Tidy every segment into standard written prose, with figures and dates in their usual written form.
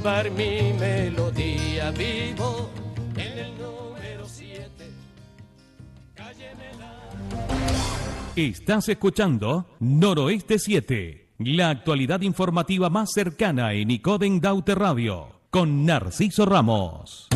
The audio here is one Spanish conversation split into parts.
Para mi melodía vivo en el número 7, calle Mela. Estás escuchando Noroeste 7, la actualidad informativa más cercana en Icoden Daute Radio, con Narciso Ramos.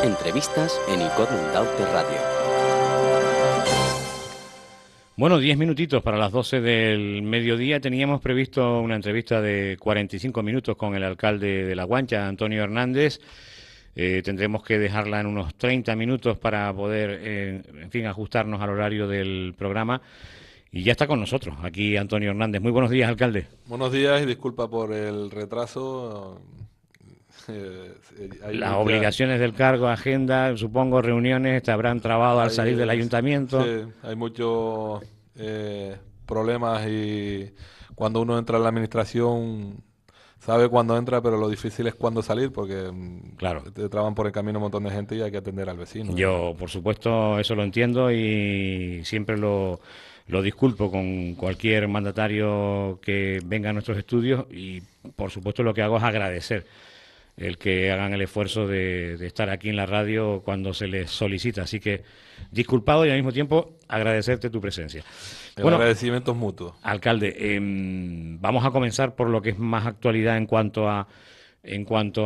Entrevistas en Icoden Daute Radio. Bueno, 10 minutitos para las 12 del mediodía. Teníamos previsto una entrevista de 45 minutos con el alcalde de La Guancha, Antonio Hernández. Tendremos que dejarla en unos 30 minutos para poder, en fin, ajustarnos al horario del programa. Y ya está con nosotros aquí Antonio Hernández. Muy buenos días, alcalde. Buenos días y disculpa por el retraso. Las obligaciones del cargo, agenda, supongo, reuniones, te habrán trabado al salir del ayuntamiento. Sí, hay muchos problemas y cuando uno entra en la administración sabe cuándo entra, pero lo difícil es cuándo salir porque claro, te traban por el camino un montón de gente y hay que atender al vecino. Yo, por supuesto, eso lo entiendo y siempre lo disculpo con cualquier mandatario que venga a nuestros estudios y, por supuesto, lo que hago es agradecer el que hagan el esfuerzo de estar aquí en la radio cuando se les solicita. Así que disculpado y al mismo tiempo agradecerte tu presencia. Bueno, agradecimientos mutuos. Alcalde, vamos a comenzar por lo que es más actualidad en cuanto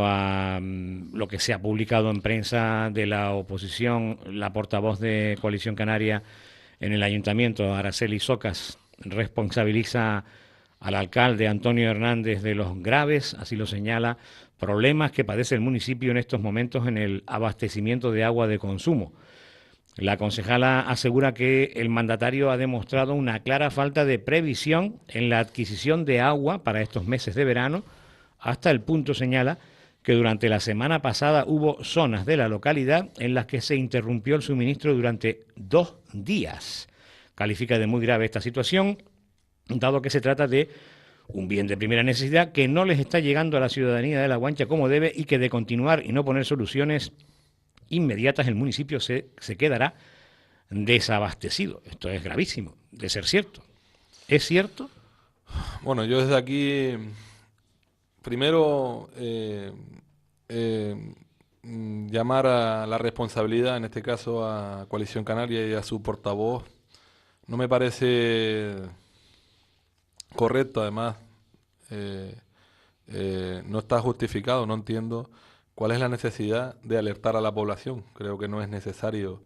a lo que se ha publicado en prensa de la oposición. La portavoz de Coalición Canaria en el ayuntamiento, Araceli Socas, responsabiliza al alcalde Antonio Hernández de los graves, así lo señala, problemas que padece el municipio en estos momentos en el abastecimiento de agua de consumo. La concejala asegura que el mandatario ha demostrado una clara falta de previsión en la adquisición de agua para estos meses de verano, hasta el punto, señala, que durante la semana pasada hubo zonas de la localidad en las que se interrumpió el suministro durante 2 días. Califica de muy grave esta situación, dado que se trata de un bien de primera necesidad que no les está llegando a la ciudadanía de La Guancha como debe y que de continuar y no poner soluciones inmediatas el municipio se quedará desabastecido. Esto es gravísimo, de ser cierto. ¿Es cierto? Bueno, yo desde aquí, primero, llamar a la responsabilidad, en este caso a Coalición Canaria y a su portavoz. No me parece correcto, además, no está justificado, no entiendo cuál es la necesidad de alertar a la población. Creo que no es necesario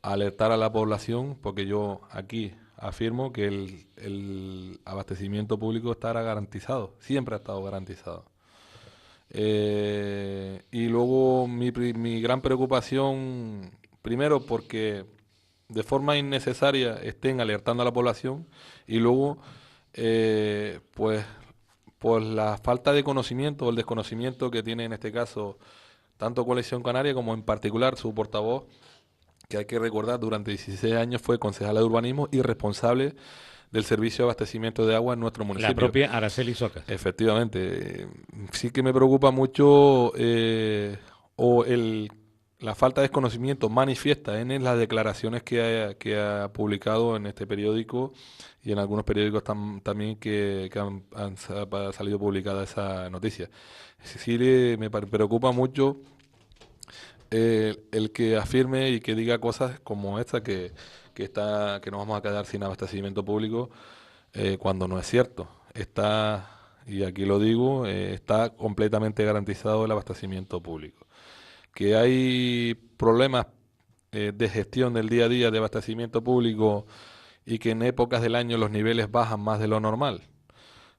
alertar a la población porque yo aquí afirmo que el abastecimiento público estará garantizado, siempre ha estado garantizado. Y luego mi gran preocupación, primero porque de forma innecesaria estén alertando a la población y luego pues por la falta de conocimiento o el desconocimiento que tiene en este caso tanto Coalición Canaria como en particular su portavoz, que hay que recordar durante 16 años fue concejala de urbanismo y responsable del servicio de abastecimiento de agua en nuestro municipio. La propia Araceli Socas. Efectivamente. Sí que me preocupa mucho la falta de desconocimiento manifiesta en las declaraciones que ha publicado en este periódico y en algunos periódicos también que han salido publicada esa noticia. Sí me preocupa mucho el que afirme y que diga cosas como esta que nos vamos a quedar sin abastecimiento público cuando no es cierto. Y aquí lo digo, está completamente garantizado el abastecimiento público. Que hay problemas de gestión del día a día de abastecimiento público y que en épocas del año los niveles bajan más de lo normal.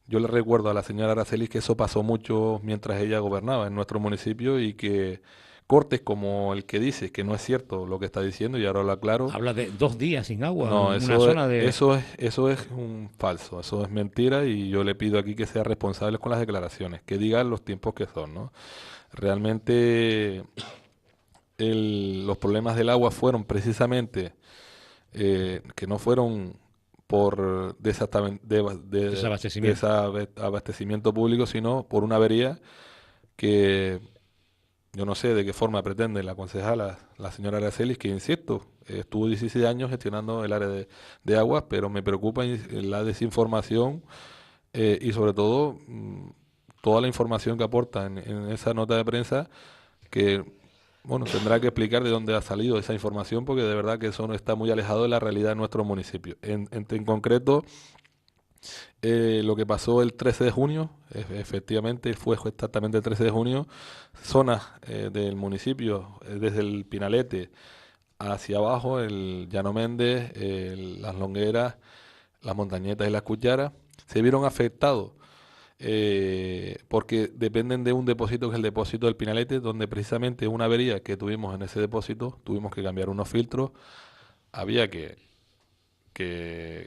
Yo le recuerdo a la señora Araceli que eso pasó mucho mientras ella gobernaba en nuestro municipio y que cortes como el que dice, que no es cierto lo que está diciendo y ahora lo aclaro. Habla de 2 días sin agua. No, en una zona de... eso es un falso, eso es mentira y yo le pido aquí que sea responsable con las declaraciones, que digan los tiempos que son, ¿no? Realmente los problemas del agua fueron precisamente que no fueron por Desabastecimiento. desabastecimiento público, sino por una avería que yo no sé de qué forma pretende la concejala, la señora Aracelis, que insisto, estuvo 16 años gestionando el área de aguas, pero me preocupa la desinformación y sobre todo toda la información que aporta en esa nota de prensa que, bueno, tendrá que explicar de dónde ha salido esa información porque de verdad que eso no está muy alejado de la realidad de nuestro municipio. En concreto, lo que pasó el 13 de junio, efectivamente fue exactamente el 13 de junio, zonas del municipio, desde el Pinalete hacia abajo, el Llano Méndez, las Longueras, las Montañetas y las Cucharas, se vieron afectados porque dependen de un depósito que es el depósito del Pinalete, donde precisamente una avería que tuvimos en ese depósito, tuvimos que cambiar unos filtros, había que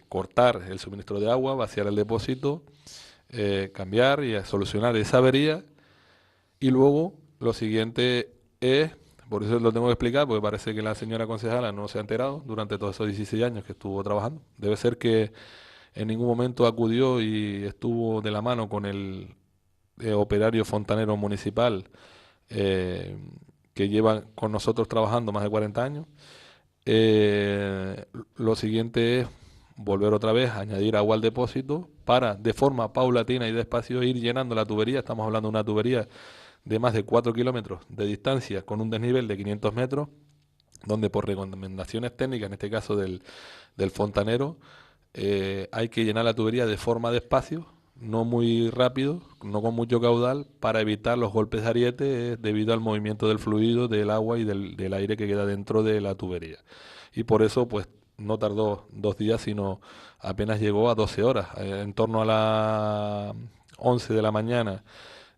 cortar el suministro de agua, vaciar el depósito, cambiar y solucionar esa avería. Y luego lo siguiente es, por eso lo tengo que explicar, porque parece que la señora concejala no se ha enterado durante todos esos 16 años que estuvo trabajando. Debe ser que en ningún momento acudió y estuvo de la mano con el operario fontanero municipal eh, que lleva con nosotros trabajando más de 40 años. Lo siguiente es volver otra vez a añadir agua al depósito para de forma paulatina y despacio ir llenando la tubería. Estamos hablando de una tubería de más de 4 kilómetros de distancia con un desnivel de 500 metros, donde por recomendaciones técnicas, en este caso del fontanero, hay que llenar la tubería de forma despacio, no muy rápido, no con mucho caudal, para evitar los golpes de ariete debido al movimiento del fluido, del agua y del aire que queda dentro de la tubería. Y por eso, pues, no tardó 2 días, sino apenas llegó a 12 horas. En torno a las 11 de la mañana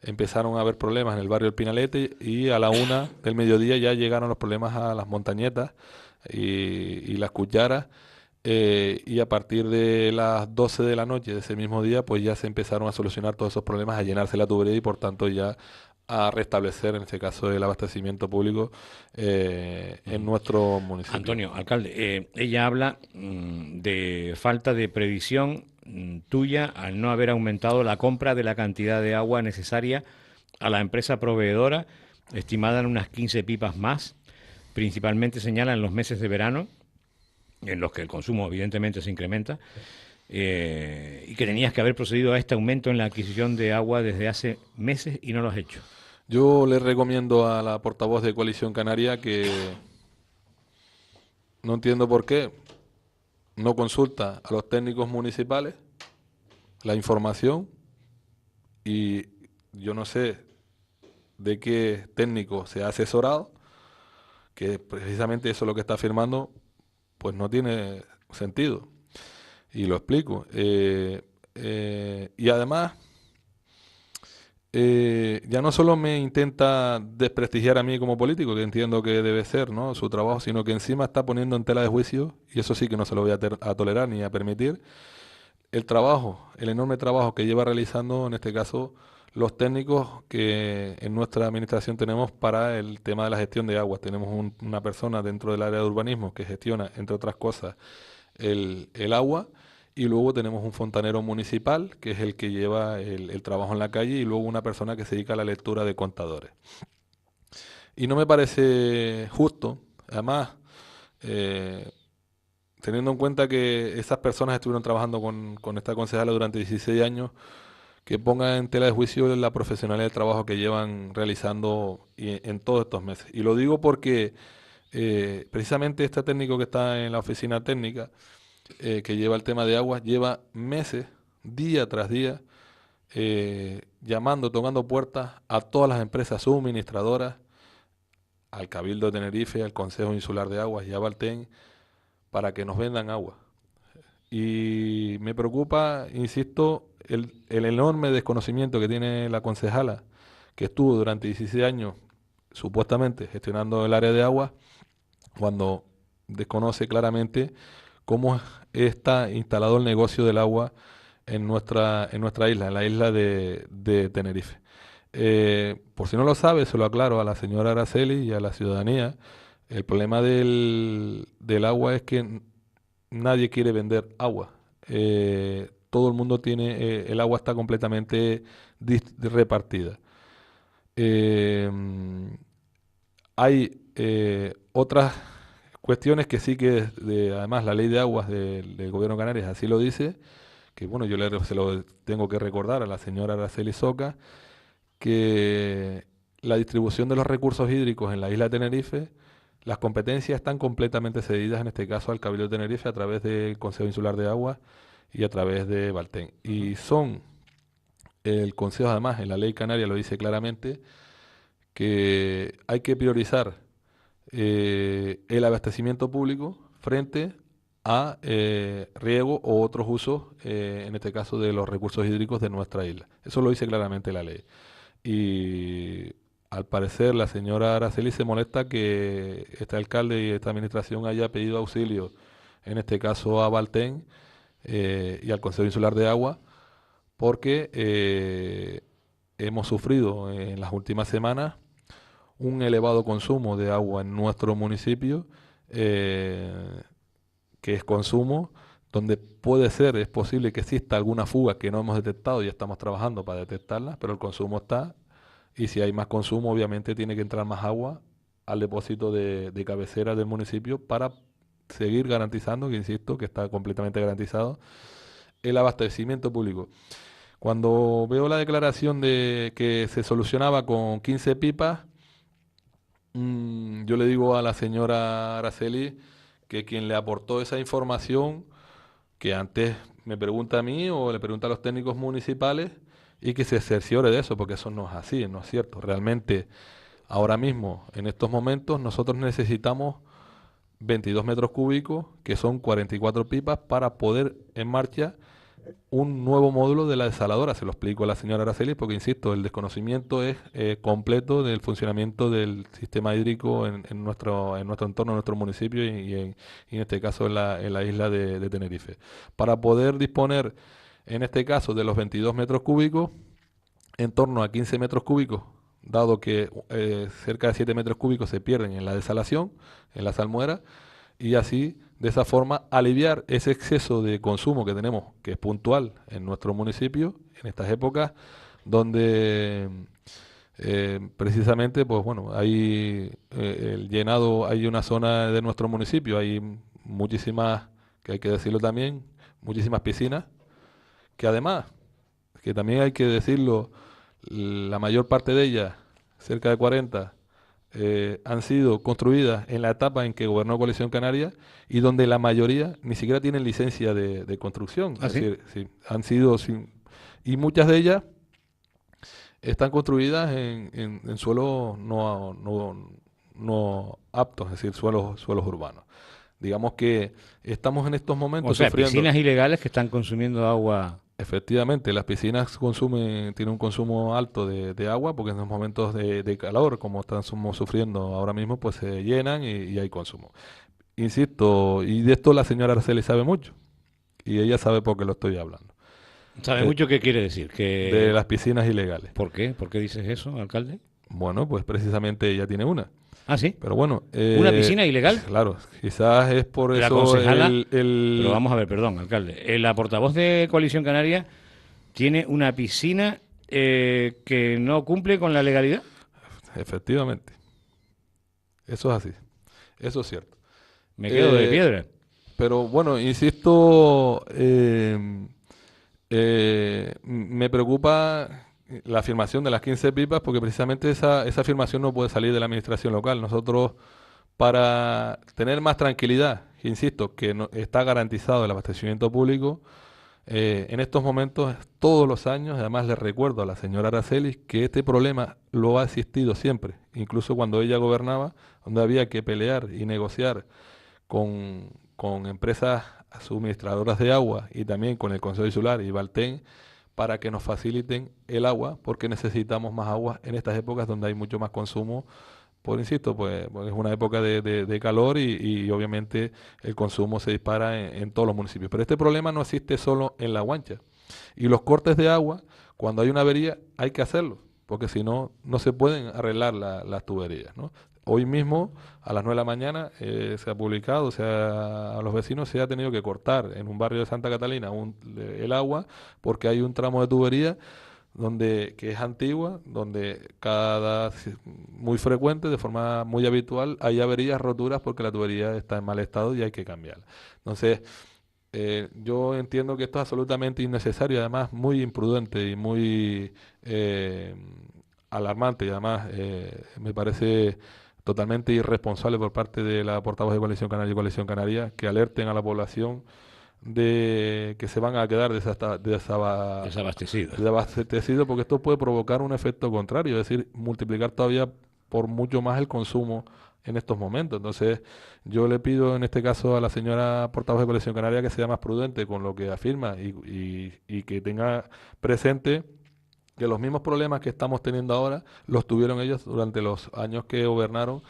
empezaron a haber problemas en el barrio El Pinalete y a la 1 del mediodía ya llegaron los problemas a las Montañetas y las Cucharas. Y a partir de las 12 de la noche de ese mismo día, pues ya se empezaron a solucionar todos esos problemas, a llenarse la tubería y por tanto ya a restablecer, en este caso, el abastecimiento público en nuestro municipio. Antonio, alcalde, ella habla de falta de previsión tuya al no haber aumentado la compra de la cantidad de agua necesaria a la empresa proveedora, estimada en unas 15 pipas más. Principalmente señala en los meses de verano, en los que el consumo evidentemente se incrementa, y que tenías que haber procedido a este aumento en la adquisición de agua desde hace meses y no lo has hecho. Yo le recomiendo a la portavoz de Coalición Canaria que no entiendo por qué no consulta a los técnicos municipales la información y yo no sé de qué técnico se ha asesorado, que precisamente eso es lo que está afirmando, pues no tiene sentido. Y lo explico. Y además, ya no solo me intenta desprestigiar a mí como político, que entiendo que debe ser, ¿no?, su trabajo, sino que encima está poniendo en tela de juicio, y eso sí que no se lo voy a tolerar ni a permitir, el trabajo, el enorme trabajo que lleva realizando, en este caso, los técnicos que en nuestra administración tenemos para el tema de la gestión de aguas. Tenemos una persona dentro del área de urbanismo que gestiona, entre otras cosas, el agua, y luego tenemos un fontanero municipal, que es el que lleva el trabajo en la calle, y luego una persona que se dedica a la lectura de contadores. Y no me parece justo, además, teniendo en cuenta que esas personas estuvieron trabajando con esta concejala durante 16 años, que pongan en tela de juicio la profesionalidad del trabajo que llevan realizando en todos estos meses. Y lo digo porque precisamente este técnico que está en la oficina técnica, que lleva el tema de aguas, lleva meses, día tras día, llamando, tocando puertas a todas las empresas suministradoras, al Cabildo de Tenerife, al Consejo Insular de Aguas y a Valten, para que nos vendan agua. Y me preocupa, insisto, el enorme desconocimiento que tiene la concejala, que estuvo durante 16 años supuestamente gestionando el área de agua, cuando desconoce claramente cómo está instalado el negocio del agua en nuestra isla, en la isla de Tenerife. Por si no lo sabe, se lo aclaro a la señora Araceli y a la ciudadanía. El problema del agua es que nadie quiere vender agua. Todo el mundo tiene, el agua está completamente repartida. Eh, Hay otras cuestiones que sí que, además, la ley de aguas del Gobierno de Canarias así lo dice, que bueno, se lo tengo que recordar a la señora Araceli Soca, que la distribución de los recursos hídricos en la isla de Tenerife, las competencias están completamente cedidas, en este caso al Cabildo de Tenerife, a través del Consejo Insular de Aguas y a través de Valten. Y son, el Consejo además, en la ley canaria lo dice claramente, que hay que priorizar el abastecimiento público frente a riego o otros usos, en este caso de los recursos hídricos de nuestra isla. Eso lo dice claramente la ley. Y al parecer la señora Araceli se molesta que este alcalde y esta administración haya pedido auxilio, en este caso a Valten y al Consejo Insular de Agua, porque hemos sufrido en las últimas semanas un elevado consumo de agua en nuestro municipio, que es consumo donde es posible que exista alguna fuga que no hemos detectado y estamos trabajando para detectarla, pero el consumo está, y si hay más consumo, obviamente tiene que entrar más agua al depósito de cabecera del municipio para seguir garantizando, que insisto, que está completamente garantizado, el abastecimiento público. Cuando veo la declaración de que se solucionaba con 15 pipas, yo le digo a la señora Araceli que quien le aportó esa información, que antes me pregunta a mí o le pregunta a los técnicos municipales, y que se cerciore de eso, porque eso no es así, no es cierto. Realmente, ahora mismo, en estos momentos, nosotros necesitamos 22 metros cúbicos, que son 44 pipas, para poder en marcha un nuevo módulo de la desaladora. Se lo explico a la señora Araceli, porque insisto, el desconocimiento es completo del funcionamiento del sistema hídrico en nuestro entorno, en nuestro municipio y en este caso en la isla de Tenerife. Para poder disponer, en este caso, de los 22 metros cúbicos, en torno a 15 metros cúbicos, dado que cerca de 7 metros cúbicos se pierden en la desalación, en la salmuera, y así, de esa forma, aliviar ese exceso de consumo que tenemos, que es puntual en nuestro municipio, en estas épocas, donde precisamente, pues bueno, hay el llenado, hay una zona de nuestro municipio, hay muchísimas, que hay que decirlo también, muchísimas piscinas, que además, que también hay que decirlo, la mayor parte de ellas, cerca de 40, han sido construidas en la etapa en que gobernó Coalición Canaria y donde la mayoría ni siquiera tienen licencia de construcción. ¿Ah, Es sí? decir, sí, han sido y muchas de ellas están construidas en suelos no aptos, es decir, suelos urbanos. Digamos que estamos en estos momentos O sea, sufriendo. piscinas ilegales que están consumiendo agua. Efectivamente, las piscinas tienen un consumo alto de agua, porque en los momentos de calor, como estamos sufriendo ahora mismo, pues se llenan y hay consumo. Insisto, y de esto la señora Araceli sabe mucho, y ella sabe por qué lo estoy hablando, ¿Sabe de, mucho qué quiere decir? de las piscinas ilegales. ¿Por qué? ¿Por qué dices eso, alcalde? Bueno, pues precisamente ella tiene una. Ah, sí. Pero bueno, ¿Una piscina ilegal? claro, quizás es por La eso concejala, pero vamos a ver, perdón, alcalde. La portavoz de Coalición Canaria tiene una piscina que no cumple con la legalidad. Efectivamente, eso es así, eso es cierto. Me quedo de Eh, piedra. Pero bueno, insisto, me preocupa la afirmación de las 15 pipas, porque precisamente esa afirmación no puede salir de la administración local. Nosotros, para tener más tranquilidad, insisto, que está garantizado el abastecimiento público, en estos momentos, todos los años, además le recuerdo a la señora Araceli que este problema lo ha existido siempre, incluso cuando ella gobernaba, donde había que pelear y negociar con empresas suministradoras de agua y también con el Consejo Insular y Valten para que nos faciliten el agua, porque necesitamos más agua en estas épocas donde hay mucho más consumo. Por insisto, pues es una época de calor y obviamente el consumo se dispara en todos los municipios. Pero este problema no existe solo en La Guancha. Y los cortes de agua, cuando hay una avería, hay que hacerlo, porque si no, no se pueden arreglar las tuberías, ¿no? hoy mismo, a las 9 de la mañana, se ha publicado, a los vecinos se ha tenido que cortar en un barrio de Santa Catalina el agua porque hay un tramo de tubería que es antigua, donde muy frecuente, de forma muy habitual, hay averías, roturas porque la tubería está en mal estado y hay que cambiarla. Entonces, yo entiendo que esto es absolutamente innecesario, además muy imprudente y muy alarmante, y además me parece totalmente irresponsable por parte de la portavoz de Coalición Canaria y Coalición Canaria que alerten a la población de que se van a quedar desabastecidos, porque esto puede provocar un efecto contrario, es decir, multiplicar todavía por mucho más el consumo en estos momentos. Entonces, yo le pido en este caso a la señora portavoz de Coalición Canaria que sea más prudente con lo que afirma y que tenga presente que los mismos problemas que estamos teniendo ahora los tuvieron ellos durante los años que gobernaron,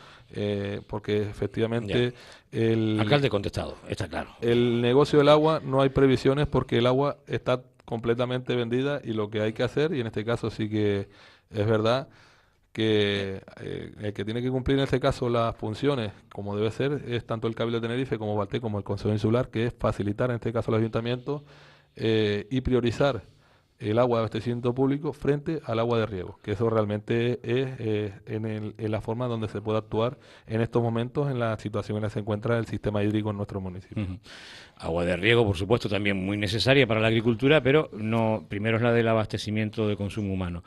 porque efectivamente alcalde contestado, está claro. El negocio del agua no hay previsiones porque el agua está completamente vendida y lo que hay que hacer, y en este caso sí que es verdad, que el que tiene que cumplir en este caso las funciones como debe ser es tanto el Cabildo de Tenerife como Valté como el Consejo Insular, que es facilitar en este caso al ayuntamiento y priorizar el agua de abastecimiento público frente al agua de riego, que eso realmente es en la forma donde se puede actuar en estos momentos en la situación en la que se encuentra el sistema hídrico en nuestro municipio. Agua de riego, por supuesto, también muy necesaria para la agricultura, pero no, primero es la del abastecimiento de consumo humano.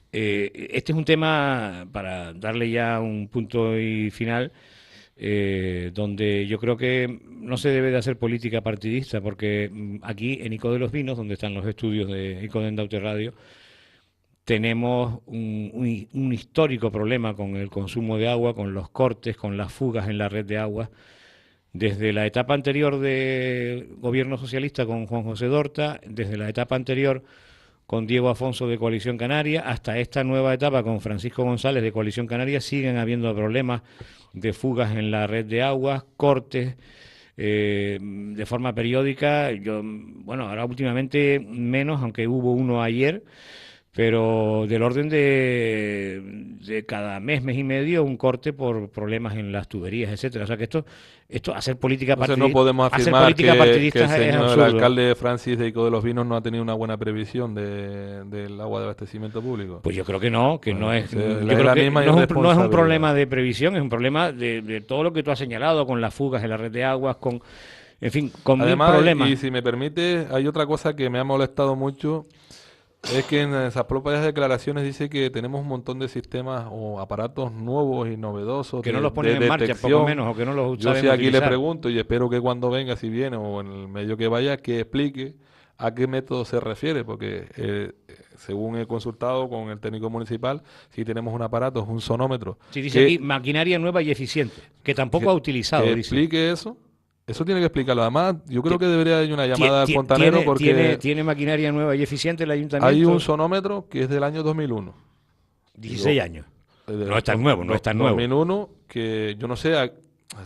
Este es un tema, para darle ya un punto y final, donde yo creo que no se debe de hacer política partidista, porque aquí en Ico de los Vinos, donde están los estudios de Icoden Daute Radio, tenemos un histórico problema con el consumo de agua, con los cortes, con las fugas en la red de agua. Desde la etapa anterior de gobierno socialista con Juan José Dorta, desde la etapa anterior con Diego Afonso de Coalición Canaria, hasta esta nueva etapa con Francisco González de Coalición Canaria, siguen habiendo problemas de fugas en la red de aguas, cortes de forma periódica. Ahora últimamente menos, aunque hubo uno ayer, pero del orden de cada mes y medio, un corte por problemas en las tuberías, etcétera. O sea que esto hacer política partidista. No podemos afirmar que el señor alcalde Francis de Ico de los Vinos no ha tenido una buena previsión del agua de abastecimiento público. Pues yo creo que no, no es. Yo creo que no es un problema de previsión, es un problema de todo lo que tú has señalado, con las fugas en la red de aguas, con mil problemas. Y si me permite, hay otra cosa que me ha molestado mucho. Es que en esas propias declaraciones dice que tenemos un montón de sistemas o aparatos nuevos y novedosos que no los ponen en marcha, poco menos, o que no los saben. Yo sí aquí utilizar. Le pregunto, y espero que cuando venga, si viene, o en el medio que vaya, que explique a qué método se refiere, porque según he consultado con el técnico municipal, si tenemos un aparato, es un sonómetro. Sí, dice aquí, maquinaria nueva y eficiente, que tampoco ha utilizado. Que explique eso. Eso tiene que explicarlo. Además, yo creo que debería haber una llamada al fontanero porque... ¿Tiene maquinaria nueva y eficiente el ayuntamiento? Hay un sonómetro que es del año 2001. 16 años. No es tan nuevo, no es tan nuevo. 2001, que yo no sé,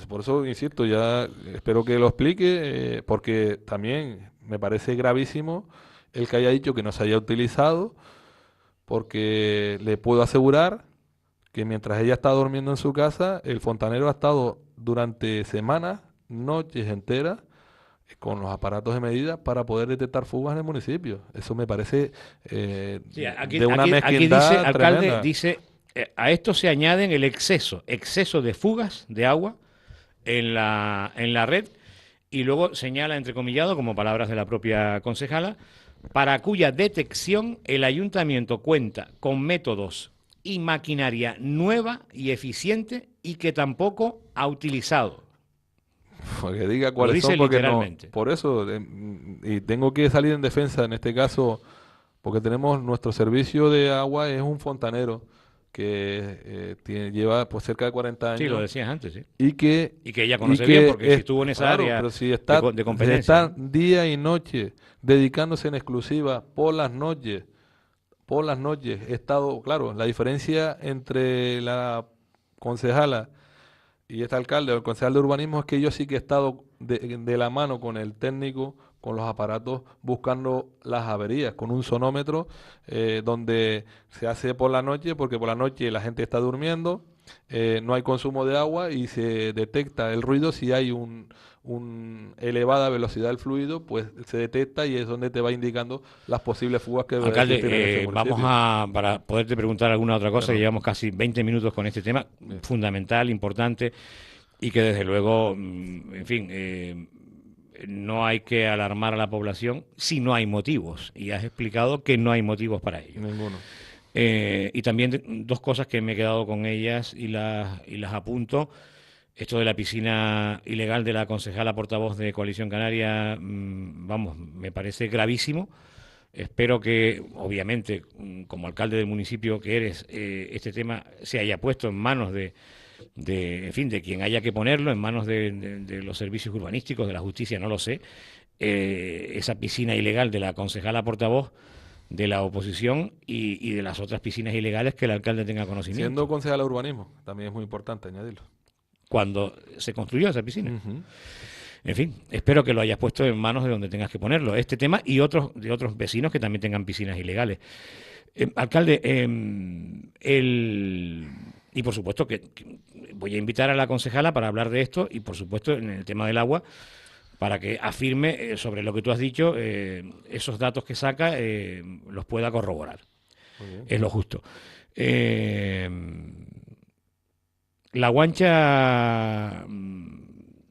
por eso insisto, ya espero que lo explique, porque también me parece gravísimo el que haya dicho que no se haya utilizado, porque le puedo asegurar que mientras ella está durmiendo en su casa, el fontanero ha estado durante semanas, noches enteras, con los aparatos de medida para poder detectar fugas en el municipio. Eso me parece de una mezquindad aquí dice, alcalde, tremenda. Dice, a esto se añaden el exceso de fugas de agua en la red, y luego señala, entrecomillado, como palabras de la propia concejala, para cuya detección el ayuntamiento cuenta con métodos y maquinaria nueva y eficiente y que tampoco ha utilizado. Que diga cuáles son, porque no, por eso, y tengo que salir en defensa en este caso, porque tenemos nuestro servicio de agua, es un fontanero que lleva pues cerca de 40 años. Sí, lo decías antes, sí. Y que ella conoce bien, porque si estuvo en esa área pero si está, de competencia. Está día y noche dedicándose en exclusiva por las noches. He estado, claro, la diferencia entre la concejala y este alcalde o el concejal de urbanismo es que yo sí que he estado de la mano con el técnico, con los aparatos, buscando las averías, con un sonómetro donde se hace por la noche, porque por la noche la gente está durmiendo, no hay consumo de agua y se detecta el ruido si hay un elevada velocidad del fluido, pues se detecta y es donde te va indicando las posibles fugas que Alcalde, existen en ese municipio. para poderte preguntar alguna otra cosa, Claro. que llevamos casi 20 minutos con este tema, Bien. fundamental, importante, y que desde luego, en fin, no hay que alarmar a la población si no hay motivos, y has explicado que no hay motivos para ello. Ninguno. Y también dos cosas que me he quedado con ellas y las apunto. Esto de la piscina ilegal de la concejala portavoz de Coalición Canaria, vamos, me parece gravísimo. Espero que, obviamente, como alcalde del municipio que eres, este tema se haya puesto en manos en fin, de quien haya que ponerlo, en manos de los servicios urbanísticos, de la justicia, no lo sé. Esa piscina ilegal de la concejala portavoz de la oposición y de las otras piscinas ilegales que el alcalde tenga conocimiento. Siendo concejal de urbanismo, también es muy importante añadirlo. Cuando se construyó esa piscina. Ujú. En fin, espero que lo hayas puesto en manos de donde tengas que ponerlo. Este tema y otros de otros vecinos que también tengan piscinas ilegales. Alcalde, y por supuesto que voy a invitar a la concejala para hablar de esto y por supuesto en el tema del agua para que afirme sobre lo que tú has dicho, esos datos que saca los pueda corroborar. Muy bien. Es lo justo. La Guancha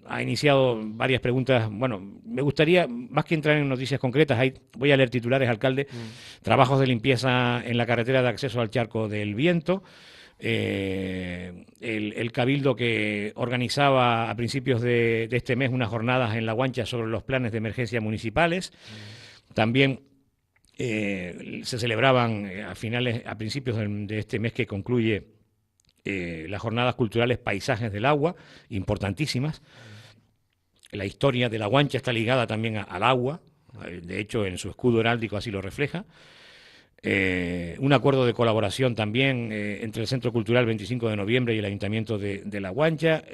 ha iniciado varias preguntas. Bueno, me gustaría, más que entrar en noticias concretas, voy a leer titulares, alcalde. Trabajos de limpieza en la carretera de acceso al Charco del Viento. El Cabildo que organizaba a principios de este mes unas jornadas en La Guancha sobre los planes de emergencia municipales. También se celebraban a principios de este mes que concluye las jornadas culturales Paisajes del Agua, importantísimas. La historia de La Guancha está ligada también al agua, de hecho en su escudo heráldico así lo refleja. Un acuerdo de colaboración también entre el Centro Cultural 25 de noviembre y el Ayuntamiento de La Guancha.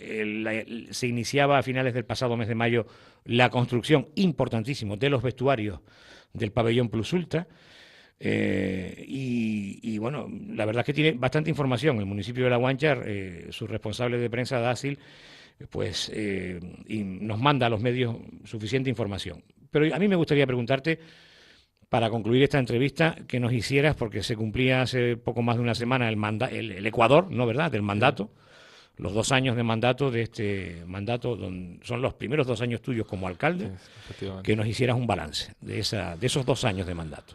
Se iniciaba a finales del pasado mes de mayo la construcción, importantísimo, de los vestuarios del pabellón Plus Ultra. Y bueno, la verdad es que tiene bastante información. El municipio de La Guancha, su responsable de prensa, Dácil, pues y nos manda a los medios suficiente información. Pero a mí me gustaría preguntarte, para concluir esta entrevista, que nos hicieras, porque se cumplía hace poco más de una semana el Ecuador, ¿no, verdad?, del mandato, los 2 años de mandato de este mandato, son los primeros 2 años tuyos como alcalde, Sí, efectivamente. que nos hicieras un balance de esos 2 años de mandato.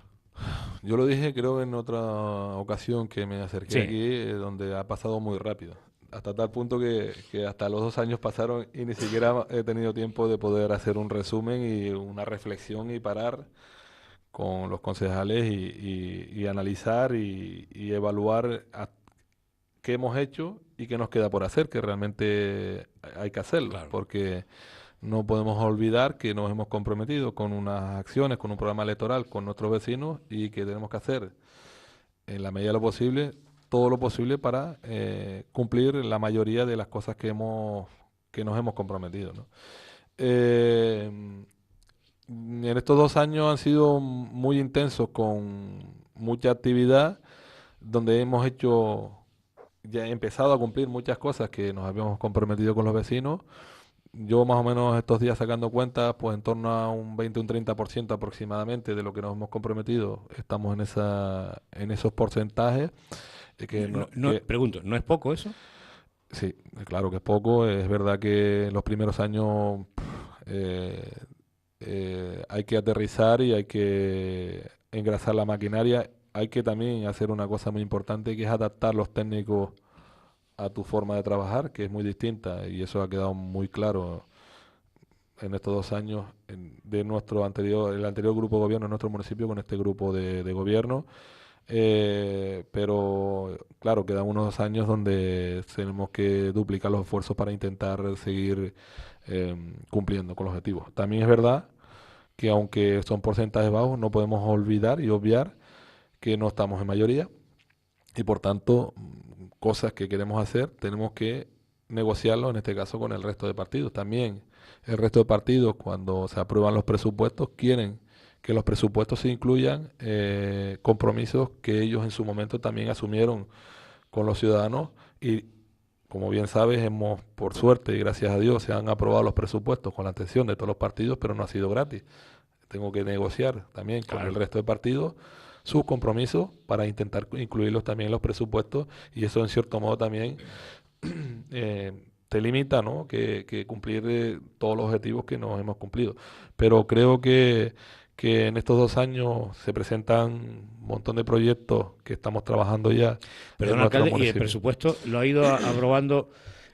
Yo lo dije, creo, en otra ocasión que me acerqué Sí. aquí, donde ha pasado muy rápido. Hasta tal punto que hasta los 2 años pasaron y ni siquiera he tenido tiempo de poder hacer un resumen y una reflexión y parar con los concejales y analizar y evaluar qué hemos hecho y qué nos queda por hacer, que realmente hay que hacerlo, Claro. porque no podemos olvidar que nos hemos comprometido con unas acciones, con un programa electoral con nuestros vecinos y que tenemos que hacer en la medida de lo posible, todo lo posible para cumplir la mayoría de las cosas que nos hemos comprometido, ¿no? En estos 2 años han sido muy intensos con mucha actividad, donde ya he empezado a cumplir muchas cosas que nos habíamos comprometido con los vecinos. Yo más o menos estos días sacando cuentas, pues en torno a un 20, un 30% aproximadamente de lo que nos hemos comprometido, estamos en esos porcentajes. Pregunto, ¿no es poco eso? Sí, claro que es poco. Es verdad que en los primeros años hay que aterrizar y hay que engrasar la maquinaria. Hay que también hacer una cosa muy importante, que es adaptar los técnicos a tu forma de trabajar, que es muy distinta, y eso ha quedado muy claro en estos 2 años de el anterior grupo de gobierno en nuestro municipio con este grupo de gobierno. Pero claro, quedan unos 2 años donde tenemos que duplicar los esfuerzos para intentar seguir cumpliendo con los objetivos. También es verdad que aunque son porcentajes bajos, no podemos olvidar y obviar que no estamos en mayoría y por tanto cosas que queremos hacer tenemos que negociarlo, en este caso con el resto de partidos. También el resto de partidos, cuando se aprueban los presupuestos, quieren que los presupuestos se incluyan compromisos que ellos en su momento también asumieron con los ciudadanos y como bien sabes, hemos, por suerte y gracias a Dios, se han aprobado los presupuestos con la atención de todos los partidos, pero no ha sido gratis. Tengo que negociar también con el resto de partidos sus compromisos para intentar incluirlos también en los presupuestos, y eso en cierto modo también te limita, ¿no? que cumplir todos los objetivos que nos hemos cumplido. Pero creo que en estos 2 años se presentan un montón de proyectos que estamos trabajando ya. Perdón, alcalde, y el presupuesto lo ha ido aprobando,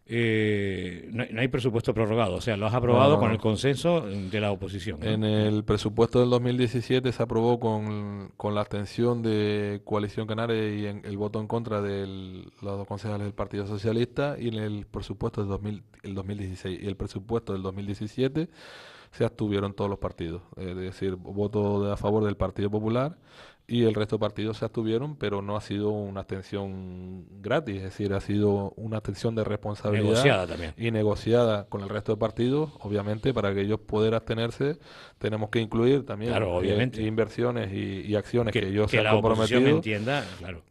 no hay presupuesto prorrogado, o sea, lo has aprobado con el consenso de la oposición, ¿no? En el presupuesto del 2017 se aprobó con la abstención de Coalición Canaria y el voto en contra de los 2 concejales del Partido Socialista, y en el presupuesto del 2016 y el presupuesto del 2017 se abstuvieron todos los partidos, es decir, voto a favor del Partido Popular, y el resto de partidos se abstuvieron, pero no ha sido una abstención gratis, es decir, ha sido una abstención de responsabilidad negociada también, y negociada con el resto de partidos. Obviamente, para que ellos puedan abstenerse, tenemos que incluir también inversiones y acciones que ellos se han comprometido. La oposición entienda,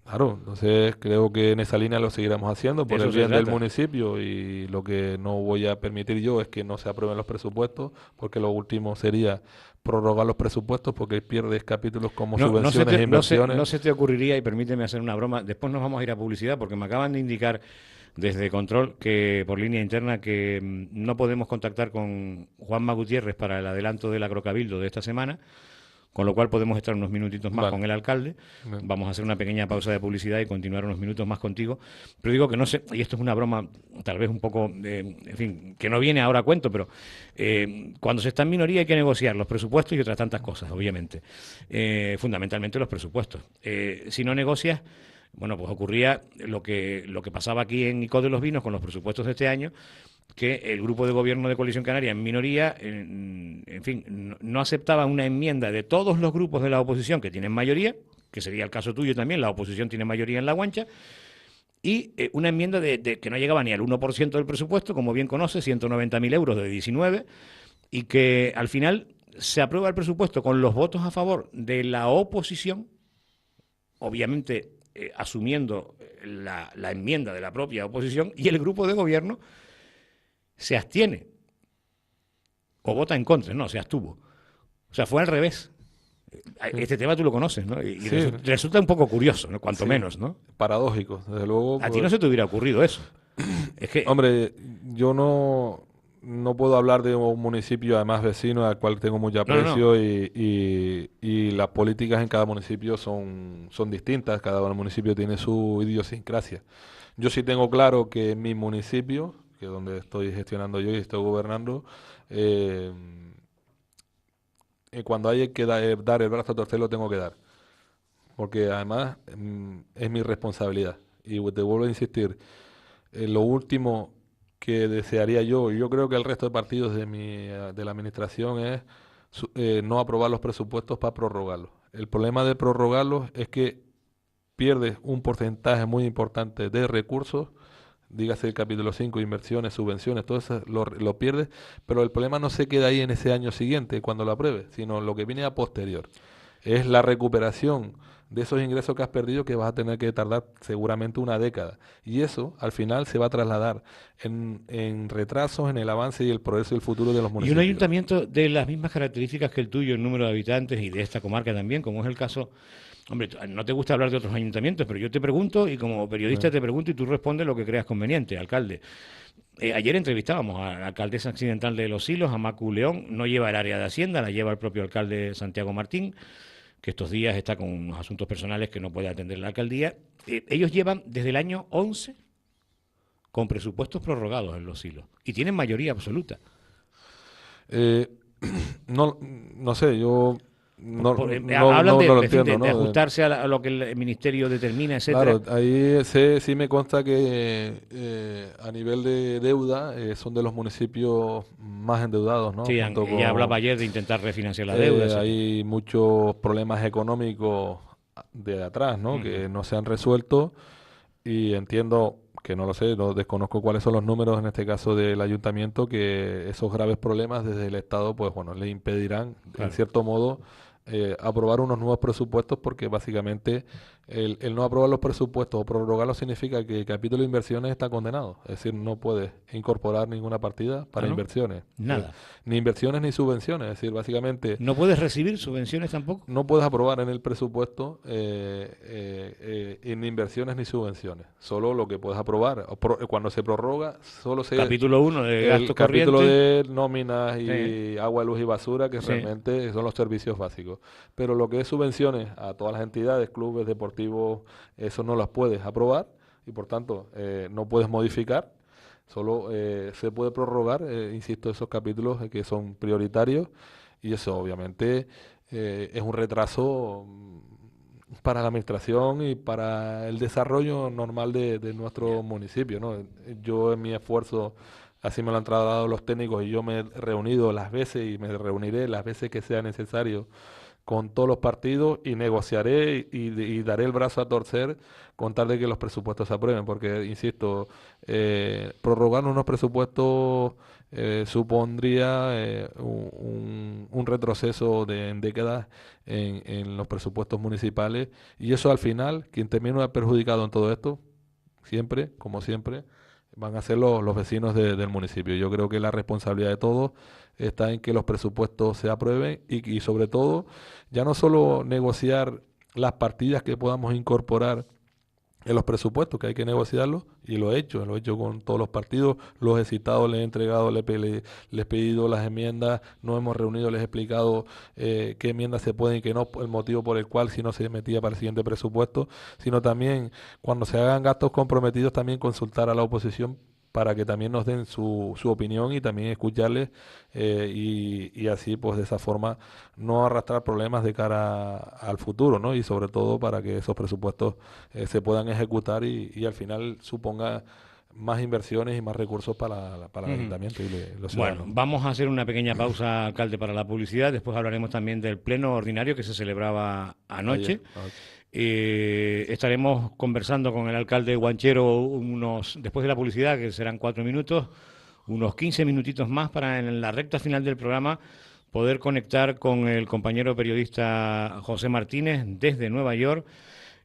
Claro, entonces creo que en esa línea lo seguiremos haciendo por el bien del municipio, y lo que no voy a permitir yo es que no se aprueben los presupuestos, porque lo último sería prorrogar los presupuestos, porque pierdes capítulos como subvenciones e inversiones. No se te ocurriría, y permíteme hacer una broma, después nos vamos a ir a publicidad, porque me acaban de indicar desde Control, que por línea interna, que no podemos contactar con Juanma Gutiérrez para el adelanto del Agrocabildo de esta semana, con lo cual podemos estar unos minutitos más con el alcalde. Vamos a hacer una pequeña pausa de publicidad y continuar unos minutos más contigo. Pero digo que no sé, y esto es una broma tal vez un poco, en fin, que no viene ahora a cuento, pero cuando se está en minoría hay que negociar los presupuestos y otras tantas cosas, obviamente. Fundamentalmente los presupuestos. Si no negocias, bueno, pues ocurría lo que pasaba aquí en Icod de los Vinos con los presupuestos de este año, que el grupo de gobierno de Coalición Canaria en minoría, en fin, no aceptaba una enmienda de todos los grupos de la oposición que tienen mayoría, que sería el caso tuyo también, la oposición tiene mayoría en La Guancha, y una enmienda de que no llegaba ni al 1% del presupuesto, como bien conoces, 190.000 euros de 19, y que al final se aprueba el presupuesto con los votos a favor de la oposición, obviamente asumiendo la enmienda de la propia oposición, y el grupo de gobierno se abstiene o vota en contra, no, se abstuvo. O sea, fue al revés. Este tema tú lo conoces, ¿no? Y resulta un poco curioso, ¿no? Cuanto menos, ¿no? Paradójico, desde luego. A ti no se te hubiera ocurrido eso. Es que... Hombre, yo no puedo hablar de un municipio, además vecino, al cual tengo mucho aprecio, y las políticas en cada municipio son distintas, cada municipio tiene su idiosincrasia. Yo sí tengo claro que en mi municipio, que es donde estoy gestionando yo y estoy gobernando, cuando hay que dar el brazo a torcer, lo tengo que dar, porque además es mi responsabilidad. Y te vuelvo a insistir, lo último que desearía yo creo que el resto de partidos de la administración, es no aprobar los presupuestos para prorrogarlos. El problema de prorrogarlos es que pierdes un porcentaje muy importante de recursos, dígase el capítulo 5, inversiones, subvenciones, todo eso lo pierdes, pero el problema no se queda ahí en ese año siguiente cuando lo apruebes, sino lo que viene a posterior. Es la recuperación de esos ingresos que has perdido, que vas a tener que tardar seguramente una década. Y eso, al final, se va a trasladar en retrasos en el avance y el progreso y el futuro de los municipios. Y un ayuntamiento de las mismas características que el tuyo, en número de habitantes, y de esta comarca también, como es el caso... Hombre, no te gusta hablar de otros ayuntamientos, pero yo te pregunto, y como periodista te pregunto, y tú respondes lo que creas conveniente, alcalde. Ayer entrevistábamos a la alcaldesa accidental de Los Silos, a Macu León. No lleva el área de Hacienda, la lleva el propio alcalde Santiago Martín, que estos días está con unos asuntos personales que no puede atender la alcaldía. Ellos llevan desde el año 11 con presupuestos prorrogados en Los Silos, y tienen mayoría absoluta. No sé, yo... Hablan de entiendo, ajustarse a lo que el ministerio determina, etcétera. Claro, ahí sí me consta que a nivel de deuda son de los municipios más endeudados, ¿no? Sí, ya hablaba ayer de intentar refinanciar la deuda. Hay muchos problemas económicos de atrás, ¿no? Que no se han resuelto, y entiendo que no lo sé, no desconozco cuáles son los números en este caso del ayuntamiento, que esos graves problemas desde el Estado, pues bueno, le impedirán, en cierto modo, aprobar unos nuevos presupuestos, porque básicamente el no aprobar los presupuestos o prorrogarlos significa que el capítulo de inversiones está condenado. Es decir, no puedes incorporar ninguna partida para ¿no? inversiones. Nada. Ni inversiones ni subvenciones. Es decir, básicamente ¿No puedes recibir subvenciones tampoco? no puedes aprobar en el presupuesto ni inversiones ni subvenciones. Solo lo que puedes aprobar. Cuando se prorroga, solo se... Capítulo 1 de el gasto capítulo corriente. de nóminas y Sí. agua, luz y basura, que Sí. realmente son los servicios básicos. Pero lo que es subvenciones a todas las entidades, clubes, deportivos, eso no las puedes aprobar y por tanto no puedes modificar. Solo se puede prorrogar, insisto, esos capítulos que son prioritarios y eso obviamente es un retraso para la administración y para el desarrollo normal de nuestro municipio, ¿no? Yo en mi esfuerzo, así me lo han trasladado los técnicos y yo me he reunido las veces y me reuniré las veces que sea necesario con todos los partidos y negociaré y daré el brazo a torcer con tal de que los presupuestos se aprueben, porque, insisto, prorrogar unos presupuestos supondría un retroceso en décadas en los presupuestos municipales y eso al final, quien termina perjudicado en todo esto, siempre, como siempre, van a ser los vecinos del municipio. Yo creo que la responsabilidad de todos está en que los presupuestos se aprueben y sobre todo ya no solo negociar las partidas que podamos incorporar en los presupuestos, que hay que negociarlos, y lo he hecho con todos los partidos, los he citado, les he entregado, les he pedido las enmiendas, nos hemos reunido, les he explicado qué enmiendas se pueden y qué no, el motivo por el cual si no se metía para el siguiente presupuesto, sino también cuando se hagan gastos comprometidos también consultar a la oposición para que también nos den su opinión y también escucharles y así pues de esa forma no arrastrar problemas de cara al futuro, ¿no? Y sobre todo para que esos presupuestos se puedan ejecutar y al final suponga más inversiones y más recursos para el ayuntamiento y los Bueno, ciudadanos. vamos a hacer una pequeña pausa, alcalde, para la publicidad. Después hablaremos también del pleno ordinario que se celebraba anoche. Ayer. Estaremos conversando con el alcalde Guanchero después de la publicidad, que serán 4 minutos, unos 15 minutitos más para en la recta final del programa poder conectar con el compañero periodista José Martínez desde Nueva York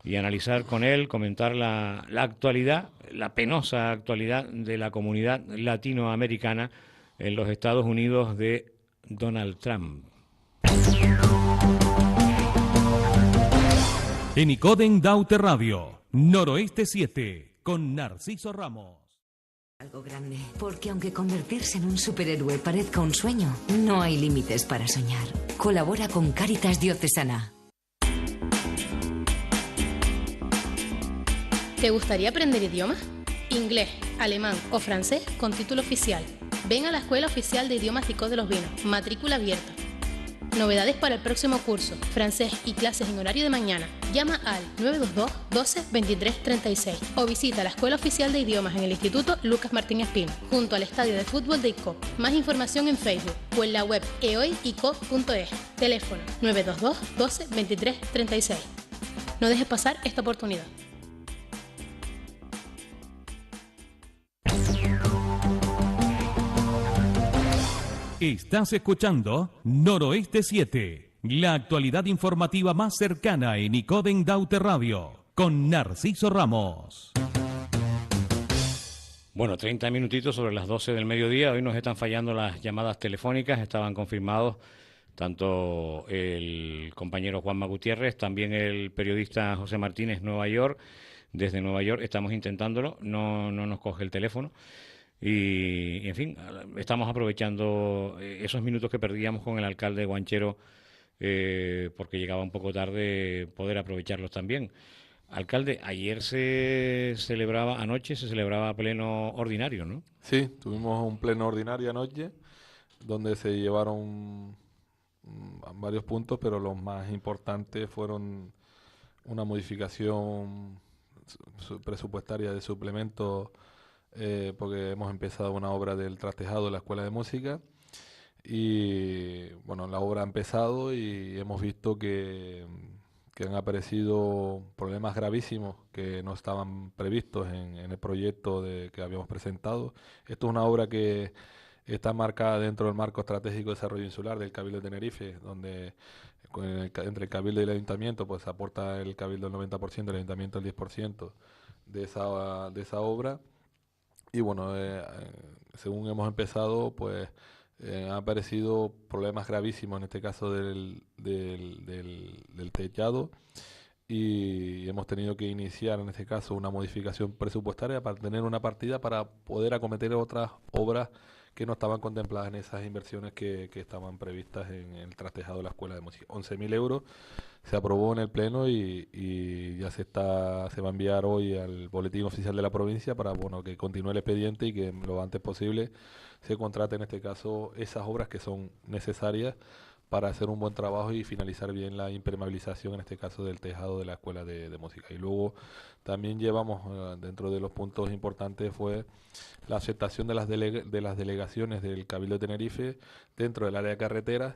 y analizar con él, comentar la actualidad, la penosa actualidad de la comunidad latinoamericana en los Estados Unidos de Donald Trump. En Icoden Daute Radio, Noroeste 7, con Narciso Ramos. Algo grande, porque aunque convertirse en un superhéroe parezca un sueño, no hay límites para soñar. Colabora con Cáritas Diocesana. ¿Te gustaría aprender idiomas? Inglés, alemán o francés con título oficial. Ven a la Escuela Oficial de Idiomas Ticó de los Vinos, matrícula abierta. Novedades para el próximo curso, francés y clases en horario de mañana. Llama al 922 12 23 36 o visita la Escuela Oficial de Idiomas en el Instituto Lucas Martín Espino, junto al estadio de fútbol de ICO. Más información en Facebook o en la web eoiico.es. Teléfono 922 12 23 36. No dejes pasar esta oportunidad. Estás escuchando Noroeste 7, la actualidad informativa más cercana en Icoden Daute Radio, con Narciso Ramos. Bueno, 30 minutitos sobre las 12 del mediodía. Hoy nos están fallando las llamadas telefónicas, estaban confirmados tanto el compañero Juanma Gutiérrez, también el periodista José Martínez, Nueva York. Desde Nueva York estamos intentándolo, no nos coge el teléfono. Y en fin, estamos aprovechando esos minutos que perdíamos con el alcalde Guanchero porque llegaba un poco tarde, poder aprovecharlos también. Alcalde, anoche se celebraba pleno ordinario, ¿no? Sí, tuvimos un pleno ordinario anoche donde se llevaron varios puntos, pero los más importantes fueron una modificación presupuestaria de suplemento porque hemos empezado una obra del trastejado de la Escuela de Música y bueno, la obra ha empezado y hemos visto que han aparecido problemas gravísimos que no estaban previstos en el proyecto que habíamos presentado. Esto es una obra que está marcada dentro del marco estratégico de desarrollo insular del Cabildo de Tenerife, donde entre el Cabildo y el Ayuntamiento pues aporta el Cabildo el 90%, el Ayuntamiento el 10% de esa obra. Y bueno, según hemos empezado, pues han aparecido problemas gravísimos, en este caso del techado, y hemos tenido que iniciar, en este caso, una modificación presupuestaria para tener una partida para poder acometer otras obras que no estaban contempladas en esas inversiones que estaban previstas en el trastejado de la Escuela de Música. 11.000 euros se aprobó en el Pleno y ya se va a enviar hoy al Boletín Oficial de la provincia para bueno que continúe el expediente y que lo antes posible se contrate en este caso esas obras que son necesarias para hacer un buen trabajo y finalizar bien la impermeabilización, en este caso del tejado de la Escuela de Música. Y luego también llevamos, dentro de los puntos importantes, fue la aceptación de las delegaciones del Cabildo de Tenerife dentro del área de carreteras,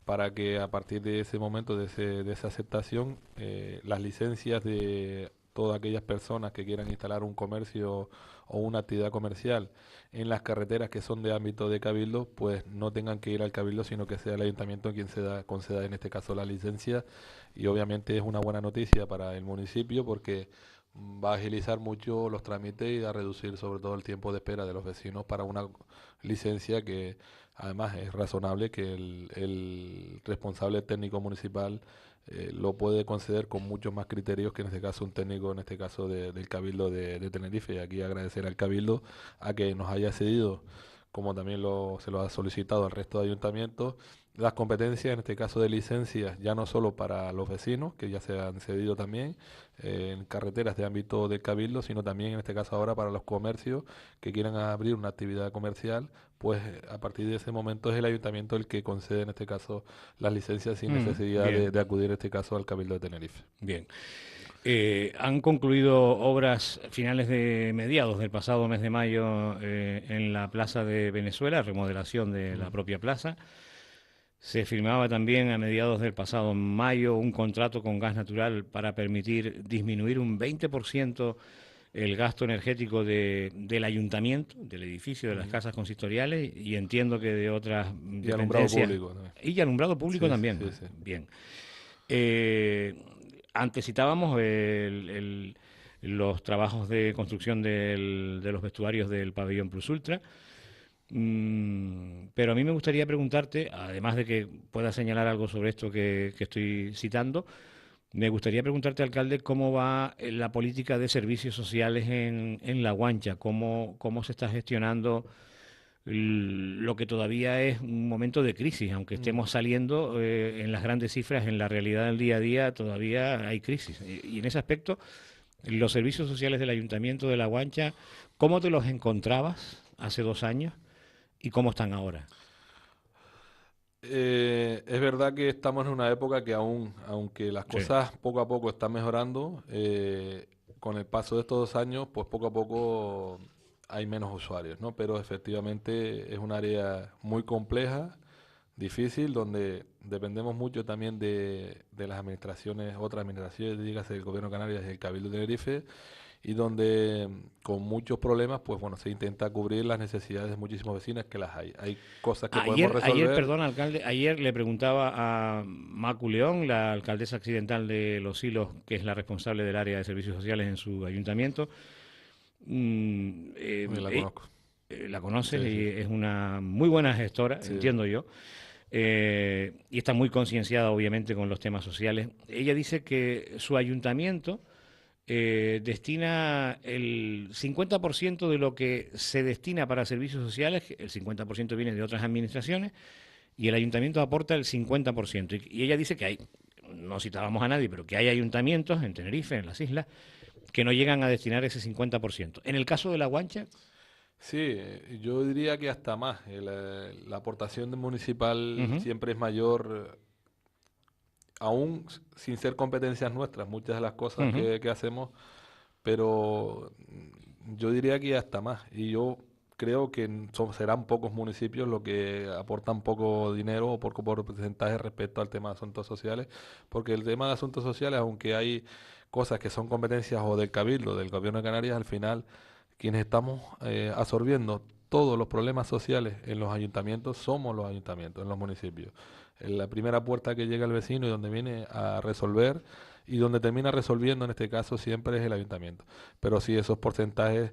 para que a partir de ese momento, de esa aceptación, las licencias de todas aquellas personas que quieran instalar un comercio o una actividad comercial en las carreteras que son de ámbito de Cabildo, pues no tengan que ir al Cabildo, sino que sea el Ayuntamiento quien conceda en este caso la licencia. Y obviamente es una buena noticia para el municipio porque va a agilizar mucho los trámites y a reducir sobre todo el tiempo de espera de los vecinos para una licencia que además es razonable que el responsable técnico municipal lo puede conceder con muchos más criterios que en este caso un técnico, en este caso del Cabildo de Tenerife. Y aquí agradecer al Cabildo a que nos haya cedido, como también se lo ha solicitado al resto de ayuntamientos, las competencias, en este caso de licencias, ya no solo para los vecinos, que ya se han cedido también en carreteras de ámbito del Cabildo, sino también en este caso ahora para los comercios que quieran abrir una actividad comercial, pues a partir de ese momento es el ayuntamiento el que concede en este caso las licencias sin necesidad de acudir en este caso al Cabildo de Tenerife. Bien. Han concluido obras finales de mediados del pasado mes de mayo en la Plaza de Venezuela, remodelación de la propia plaza. Se firmaba también a mediados del pasado mayo un contrato con Gas Natural para permitir disminuir un 20% el gasto energético del ayuntamiento, del edificio, de las casas consistoriales, y entiendo que de otras y alumbrado público también. Y alumbrado público también. Sí, sí. Bien. Antes citábamos los trabajos de construcción de los vestuarios del pabellón Plus Ultra. Pero a mí me gustaría preguntarte, además de que puedas señalar algo sobre esto que estoy citando, me gustaría preguntarte, alcalde, cómo va la política de servicios sociales en La Guancha, cómo se está gestionando lo que todavía es un momento de crisis, aunque estemos saliendo en las grandes cifras, en la realidad del día a día todavía hay crisis. Y en ese aspecto, los servicios sociales del Ayuntamiento de La Guancha, ¿cómo te los encontrabas hace 2 años? ¿Y cómo están ahora? Es verdad que estamos en una época que aunque las cosas poco a poco están mejorando, con el paso de estos 2 años, pues poco a poco hay menos usuarios, ¿no? Pero efectivamente es un área muy compleja, difícil, donde dependemos mucho también de las administraciones, otras administraciones, dígase el Gobierno de Canarias y el Cabildo de Tenerife, y donde con muchos problemas, pues bueno, se intenta cubrir las necesidades de muchísimos vecinos, que las hay. Hay cosas que podemos resolver. Perdón, alcalde, ayer le preguntaba a Macu León, la alcaldesa accidental de Los Silos, que es la responsable del área de servicios sociales en su ayuntamiento. La conozco. La conoces, Sí, y sí. es una muy buena gestora, Sí. entiendo yo. Y está muy concienciada, obviamente, con los temas sociales. Ella dice que su ayuntamiento destina el 50% de lo que se destina para servicios sociales, el 50% viene de otras administraciones, y el ayuntamiento aporta el 50%. Y ella dice que hay, no citábamos a nadie, pero que hay ayuntamientos en Tenerife, en las islas, que no llegan a destinar ese 50%. En el caso de La Guancha, Sí, yo diría que hasta más. La aportación municipal siempre es mayor, aún sin ser competencias nuestras, muchas de las cosas que hacemos, pero yo diría que hasta más. Y yo creo que serán pocos municipios los que aportan poco dinero o poco porcentaje respecto al tema de asuntos sociales, porque el tema de asuntos sociales, aunque hay cosas que son competencias o del Cabildo, del Gobierno de Canarias, al final quienes estamos absorbiendo todos los problemas sociales en los ayuntamientos somos los ayuntamientos, en los municipios. En la primera puerta que llega el vecino y donde viene a resolver y donde termina resolviendo en este caso siempre es el ayuntamiento. Pero sí, esos porcentajes,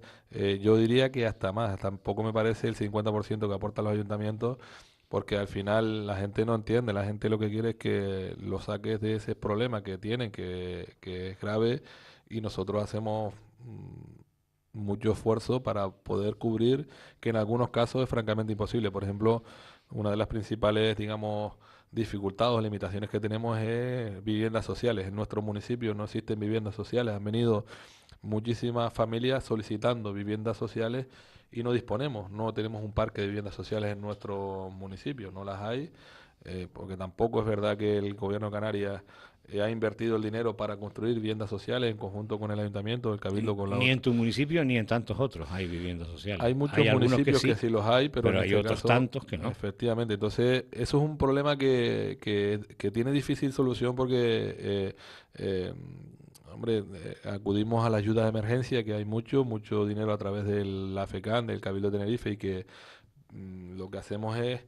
yo diría que hasta más, tampoco me parece el 50% que aportan los ayuntamientos, porque al final la gente no entiende, la gente lo que quiere es que lo saques de ese problema que tienen, que es grave, y nosotros hacemos mucho esfuerzo para poder cubrir, que en algunos casos es francamente imposible. Por ejemplo, una de las principales, digamos, dificultades o limitaciones que tenemos es viviendas sociales. En nuestro municipio no existen viviendas sociales, han venido muchísimas familias solicitando viviendas sociales y no disponemos, no tenemos un parque de viviendas sociales en nuestro municipio, no las hay, porque tampoco es verdad que el gobierno de Canarias ha invertido el dinero para construir viviendas sociales en conjunto con el ayuntamiento, el cabildo con la Ni en tu municipio ni en tantos otros hay viviendas sociales. Hay muchos algunos municipios que sí los hay, pero en hay este otros caso, tantos que no. efectivamente. Entonces, eso es un problema que tiene difícil solución porque, hombre, acudimos a la ayuda de emergencia, que hay mucho dinero a través del AFECAN, del Cabildo de Tenerife, y que lo que hacemos es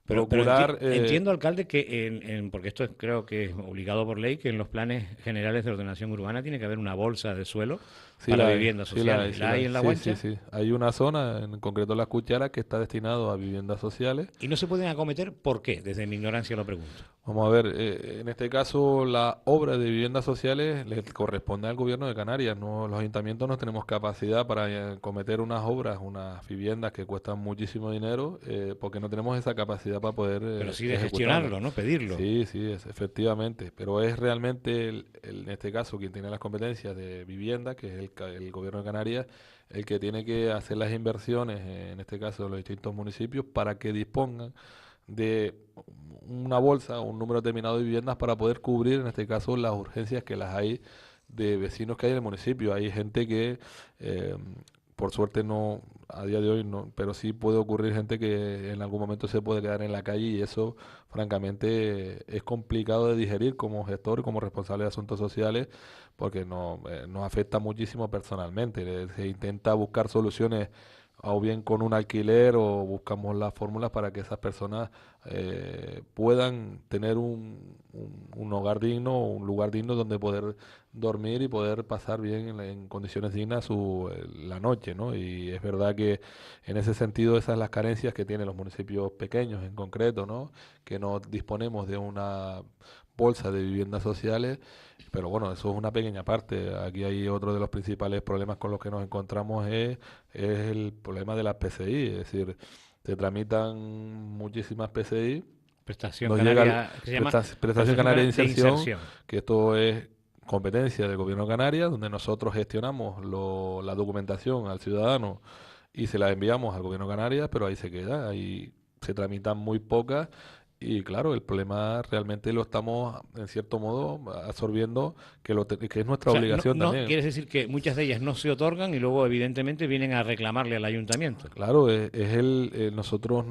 Pero procurar... entiendo, alcalde, que porque esto creo que es obligado por ley, que en los planes generales de ordenación urbana tiene que haber una bolsa de suelo para viviendas sociales. ¿La hay en La Guancha? Sí. Hay una zona, en concreto Las Cucharas, que está destinado a viviendas sociales. ¿Y no se pueden acometer? ¿Por qué? Desde mi ignorancia lo pregunto. Vamos a ver, en este caso la obra de viviendas sociales le corresponde al gobierno de Canarias. No, los ayuntamientos no tenemos capacidad para cometer unas obras, unas viviendas que cuestan muchísimo dinero, porque no tenemos esa capacidad para poder pero sí de gestionarlo, ¿no? Pedirlo. Sí, efectivamente. Pero es realmente, en este caso, quien tiene las competencias de vivienda, que es el gobierno de Canarias, el que tiene que hacer las inversiones, en este caso de los distintos municipios, para que dispongan de una bolsa o un número determinado de viviendas para poder cubrir, en este caso, las urgencias que las hay de vecinos que hay en el municipio. Hay gente que, por suerte no, a día de hoy no, pero sí puede ocurrir gente que en algún momento se puede quedar en la calle, y eso, francamente, es complicado de digerir como gestor y como responsable de asuntos sociales, porque nos afecta muchísimo personalmente. Se intenta buscar soluciones o bien con un alquiler, o buscamos las fórmulas para que esas personas puedan tener un hogar digno, un lugar digno donde poder dormir y poder pasar bien en condiciones dignas la noche, ¿no? Y es verdad que en ese sentido esas son las carencias que tienen los municipios pequeños en concreto, ¿no? Que no disponemos de una bolsa de viviendas sociales. Pero bueno, eso es una pequeña parte. Aquí hay otro de los principales problemas con los que nos encontramos es el problema de las PCI. Es decir, se tramitan muchísimas PCI. Prestación Canaria, Prestación Canaria de Inserción, que esto es competencia del Gobierno de Canarias, donde nosotros gestionamos la documentación al ciudadano y se la enviamos al Gobierno de Canarias, pero ahí se queda, ahí se tramitan muy pocas. Y claro, el problema realmente lo estamos, en cierto modo, absorbiendo, que es nuestra obligación también. Quieres decir que muchas de ellas no se otorgan y luego, evidentemente, vienen a reclamarle al ayuntamiento. Claro, nosotros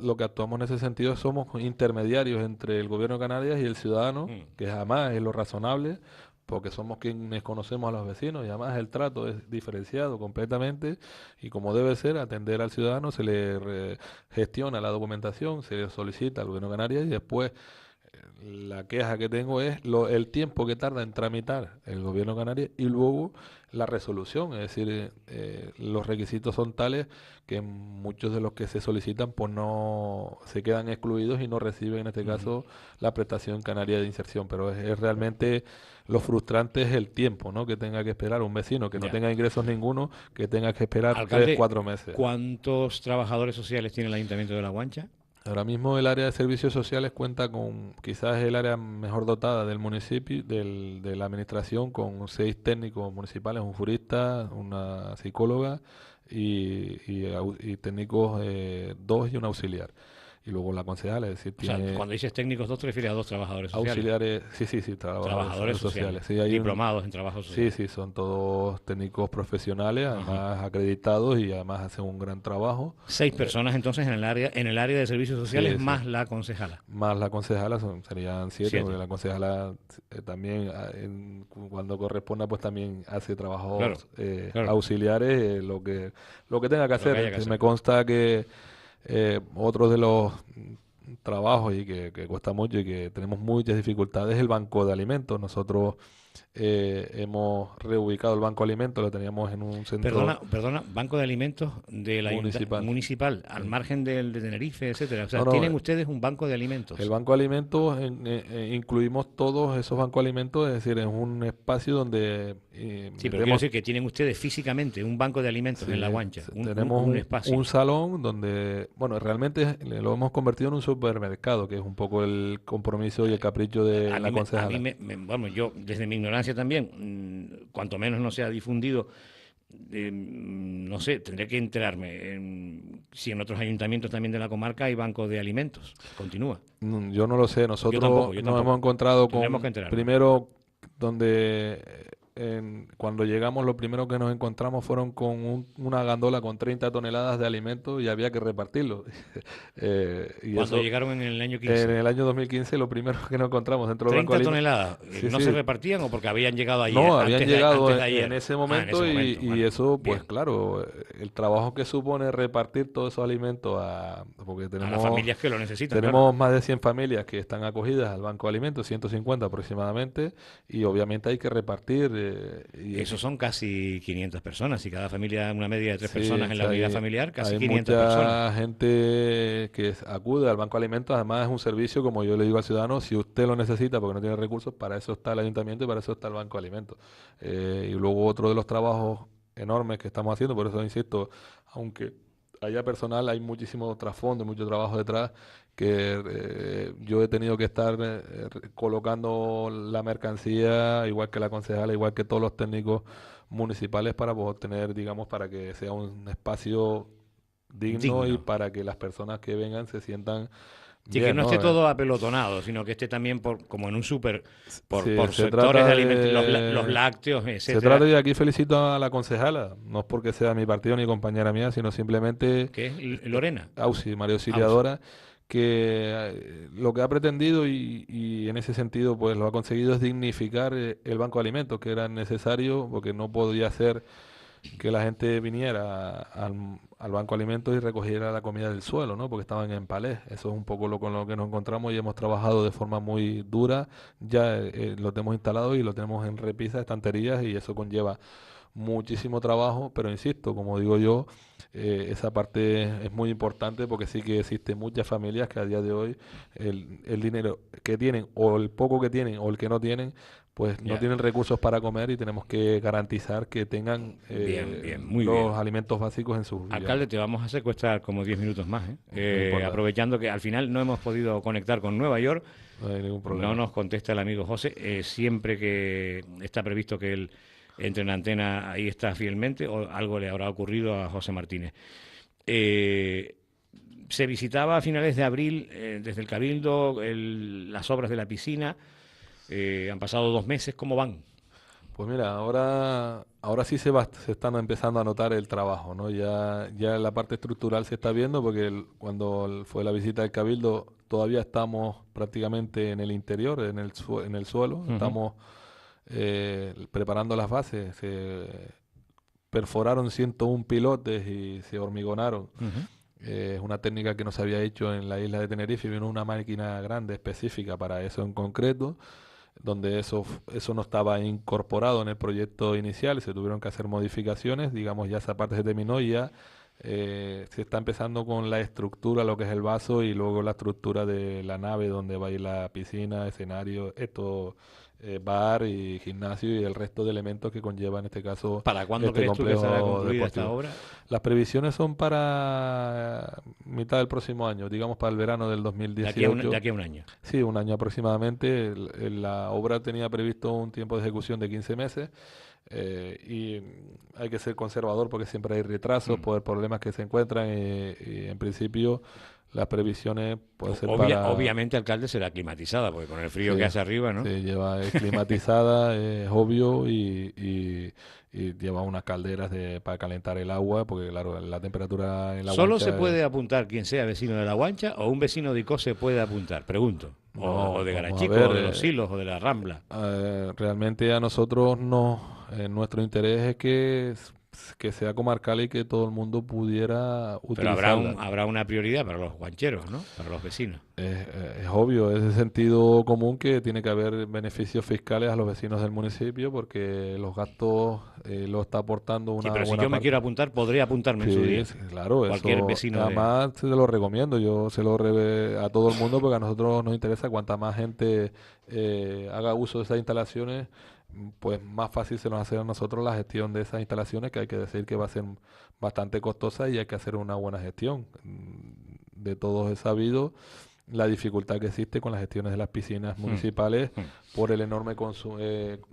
lo que actuamos en ese sentido somos intermediarios entre el gobierno de Canarias y el ciudadano, que jamás es lo razonable, porque somos quienes conocemos a los vecinos, y además el trato es diferenciado completamente, y como debe ser, atender al ciudadano, se le gestiona la documentación, se le solicita al gobierno de Canarias, y después la queja que tengo es el tiempo que tarda en tramitar el gobierno de Canarias y luego la resolución. Es decir, los requisitos son tales que muchos de los que se solicitan pues no se quedan excluidos y no reciben, en este caso, la prestación canaria de inserción. Pero es realmente lo frustrante es el tiempo, ¿no? Que tenga que esperar un vecino que no tenga ingresos ninguno, que tenga que esperar Alcalde, 3-4 meses. ¿Cuántos trabajadores sociales tiene el Ayuntamiento de La Guancha? Ahora mismo el área de servicios sociales cuenta con, quizás el área mejor dotada del municipio, de la administración, con 6 técnicos municipales, un jurista, una psicóloga y técnicos 2 y un auxiliar. y luego la concejala, es decir, O sea, tiene cuando dices técnicos 2 te refieres a 2 trabajadores sociales. auxiliares, sí, Trabajadores sociales. Sí, hay diplomados en trabajo social. sí, son todos técnicos profesionales, además acreditados y además hacen un gran trabajo. 6 personas entonces en el área de servicios sociales, Sí, sí. más la concejala. Más la concejala serían 7, 7. porque la concejala también cuando corresponda pues también hace trabajos Claro. auxiliares, lo que tenga que hacer. haya que Me hacer. consta que otro de los trabajos y que cuesta mucho y que tenemos muchas dificultades es el banco de alimentos. Nosotros hemos reubicado el banco de alimentos, lo teníamos en un centro Perdona, Banco de Alimentos de la municipal, al margen del de Tenerife, etcétera. O sea, No, tienen ustedes un banco de alimentos. El banco de alimentos, incluimos todos esos bancos de alimentos, es decir, es un espacio donde Sí, pero quiero decir que tienen ustedes físicamente un banco de alimentos en La Guancha, tenemos un espacio. un salón donde, bueno, realmente lo hemos convertido en un supermercado, que es un poco el compromiso y el capricho de la concejala. A mí bueno, yo desde mi ignorancia también, cuanto menos no sea difundido, no sé, tendré que enterarme si en otros ayuntamientos también de la comarca hay banco de alimentos. Continúa. Yo no lo sé, nosotros Yo tampoco. nos hemos encontrado Tendremos con, que enterarnos. primero, donde cuando llegamos lo primero que nos encontramos fueron con una gandola con 30 toneladas de alimentos y había que repartirlo. Y Cuando eso, llegaron en el año 15. en el año 2015 lo primero que nos encontramos dentro del 30 banco de toneladas. Sí, ¿No sí. se repartían o porque habían llegado ayer? No, habían llegado antes de ayer. en ese momento, y vale. eso, pues Bien. claro, el trabajo que supone repartir todos esos alimentos porque A tenemos las familias que lo necesitan. tenemos más de 100 familias que están acogidas al Banco de Alimentos, 150 aproximadamente, y obviamente hay que repartir. Y Esos son casi 500 personas. Y cada familia, una media de 3 sí, personas en la o sea, unidad familiar, casi hay 500 mucha personas. gente que acude al Banco de Alimentos. Además, es un servicio, como yo le digo al ciudadano, si usted lo necesita porque no tiene recursos, para eso está el ayuntamiento y para eso está el Banco de Alimentos. Y luego otro de los trabajos enormes que estamos haciendo, por eso insisto, aunque haya personal, hay muchísimo trasfondo, mucho trabajo detrás, que yo he tenido que estar colocando la mercancía, igual que la concejala, igual que todos los técnicos municipales, para poder tener, digamos, para que sea un espacio digno y para que las personas que vengan se sientan Sí, bien, que no ¿no? esté todo apelotonado, sino que esté también como en un súper, por Sí, se sectores trata de alimentos, de- los lácteos, Se etcétera. trata, y aquí felicito a la concejala, no es porque sea mi partido ni compañera mía, sino simplemente ¿Qué es Lorena? María Auxiliadora, que lo que ha pretendido y en ese sentido pues lo ha conseguido es dignificar el banco de alimentos, que era necesario, porque no podía ser que la gente viniera al banco de alimentos y recogiera la comida del suelo, ¿no? Porque estaban en palés. Eso es un poco con lo que nos encontramos y hemos trabajado de forma muy dura. Ya lo tenemos instalado y lo tenemos en repisas, estanterías, y eso conlleva muchísimo trabajo, pero insisto, como digo yo, esa parte es muy importante, porque sí que existen muchas familias que a día de hoy el dinero que tienen, o el poco que tienen, o el que no tienen, pues no Ya. tienen recursos para comer, y tenemos que garantizar que tengan Bien, muy los bien. alimentos básicos en sus Alcalde, viviendas. te vamos a secuestrar como 10 minutos más, ¿eh? importa. Aprovechando que al final no hemos podido conectar con Nueva York, No hay ningún problema. no nos contesta el amigo José. Siempre que está previsto que él entre en antena, ahí está fielmente, o algo le habrá ocurrido a José Martínez. Se visitaba a finales de abril, desde el Cabildo, las obras de la piscina. Han pasado 2 meses, ¿cómo van? Pues mira, ahora sí se están empezando a notar el trabajo, ¿no? Ya la parte estructural se está viendo, porque cuando fue la visita del Cabildo todavía estamos prácticamente en el interior, en el suelo. Estamos preparando las bases. Se perforaron 101 pilotes y se hormigonaron. Es una técnica que no se había hecho en la isla de Tenerife, y vino una máquina grande específica para eso en concreto, donde eso no estaba incorporado en el proyecto inicial, se tuvieron que hacer modificaciones, digamos, ya esa parte se terminó, y ya se está empezando con la estructura, lo que es el vaso, y luego la estructura de la nave donde va a ir la piscina, escenario, bar y gimnasio, y el resto de elementos que conlleva en este caso ¿Para cuándo este crees tú que estará complejo concluida esta deportivo. obra? Las previsiones son para mitad del próximo año, digamos para el verano del 2018. De aquí a un año. Sí, un año aproximadamente. La obra tenía previsto un tiempo de ejecución de 15 meses, y hay que ser conservador porque siempre hay retrasos por problemas que se encuentran, y en principio las previsiones pueden ser Obviamente, alcalde, será climatizada, porque con el frío sí, que hace arriba, ¿no? Sí, es climatizada, es obvio, y lleva unas calderas para calentar el agua, porque claro, la temperatura en la ¿Solo Guancha se puede apuntar quien sea vecino de La Guancha o un vecino de Icó se puede apuntar? Pregunto. No, O de vamos a Garachico, ver, o de Los Silos, o de La Rambla. realmente a nosotros nuestro interés es que sea comarcal y que todo el mundo pudiera Pero utilizarla. habrá una prioridad para los guancheros, ¿no? Para los vecinos. Es obvio, es de sentido común que tiene que haber beneficios fiscales a los vecinos del municipio, porque los gastos lo está aportando Sí, una pero si buena yo me parte. quiero apuntar, podría apuntarme en su Sí, día. sí, claro, Cualquier eso vecino de... además se lo recomiendo, yo se lo a todo el mundo, porque a nosotros nos interesa cuanta más gente haga uso de esas instalaciones, pues más fácil se nos hace a nosotros la gestión de esas instalaciones, que hay que decir que va a ser bastante costosa y hay que hacer una buena gestión. De todos es sabido la dificultad que existe con las gestiones de las piscinas municipales por el enorme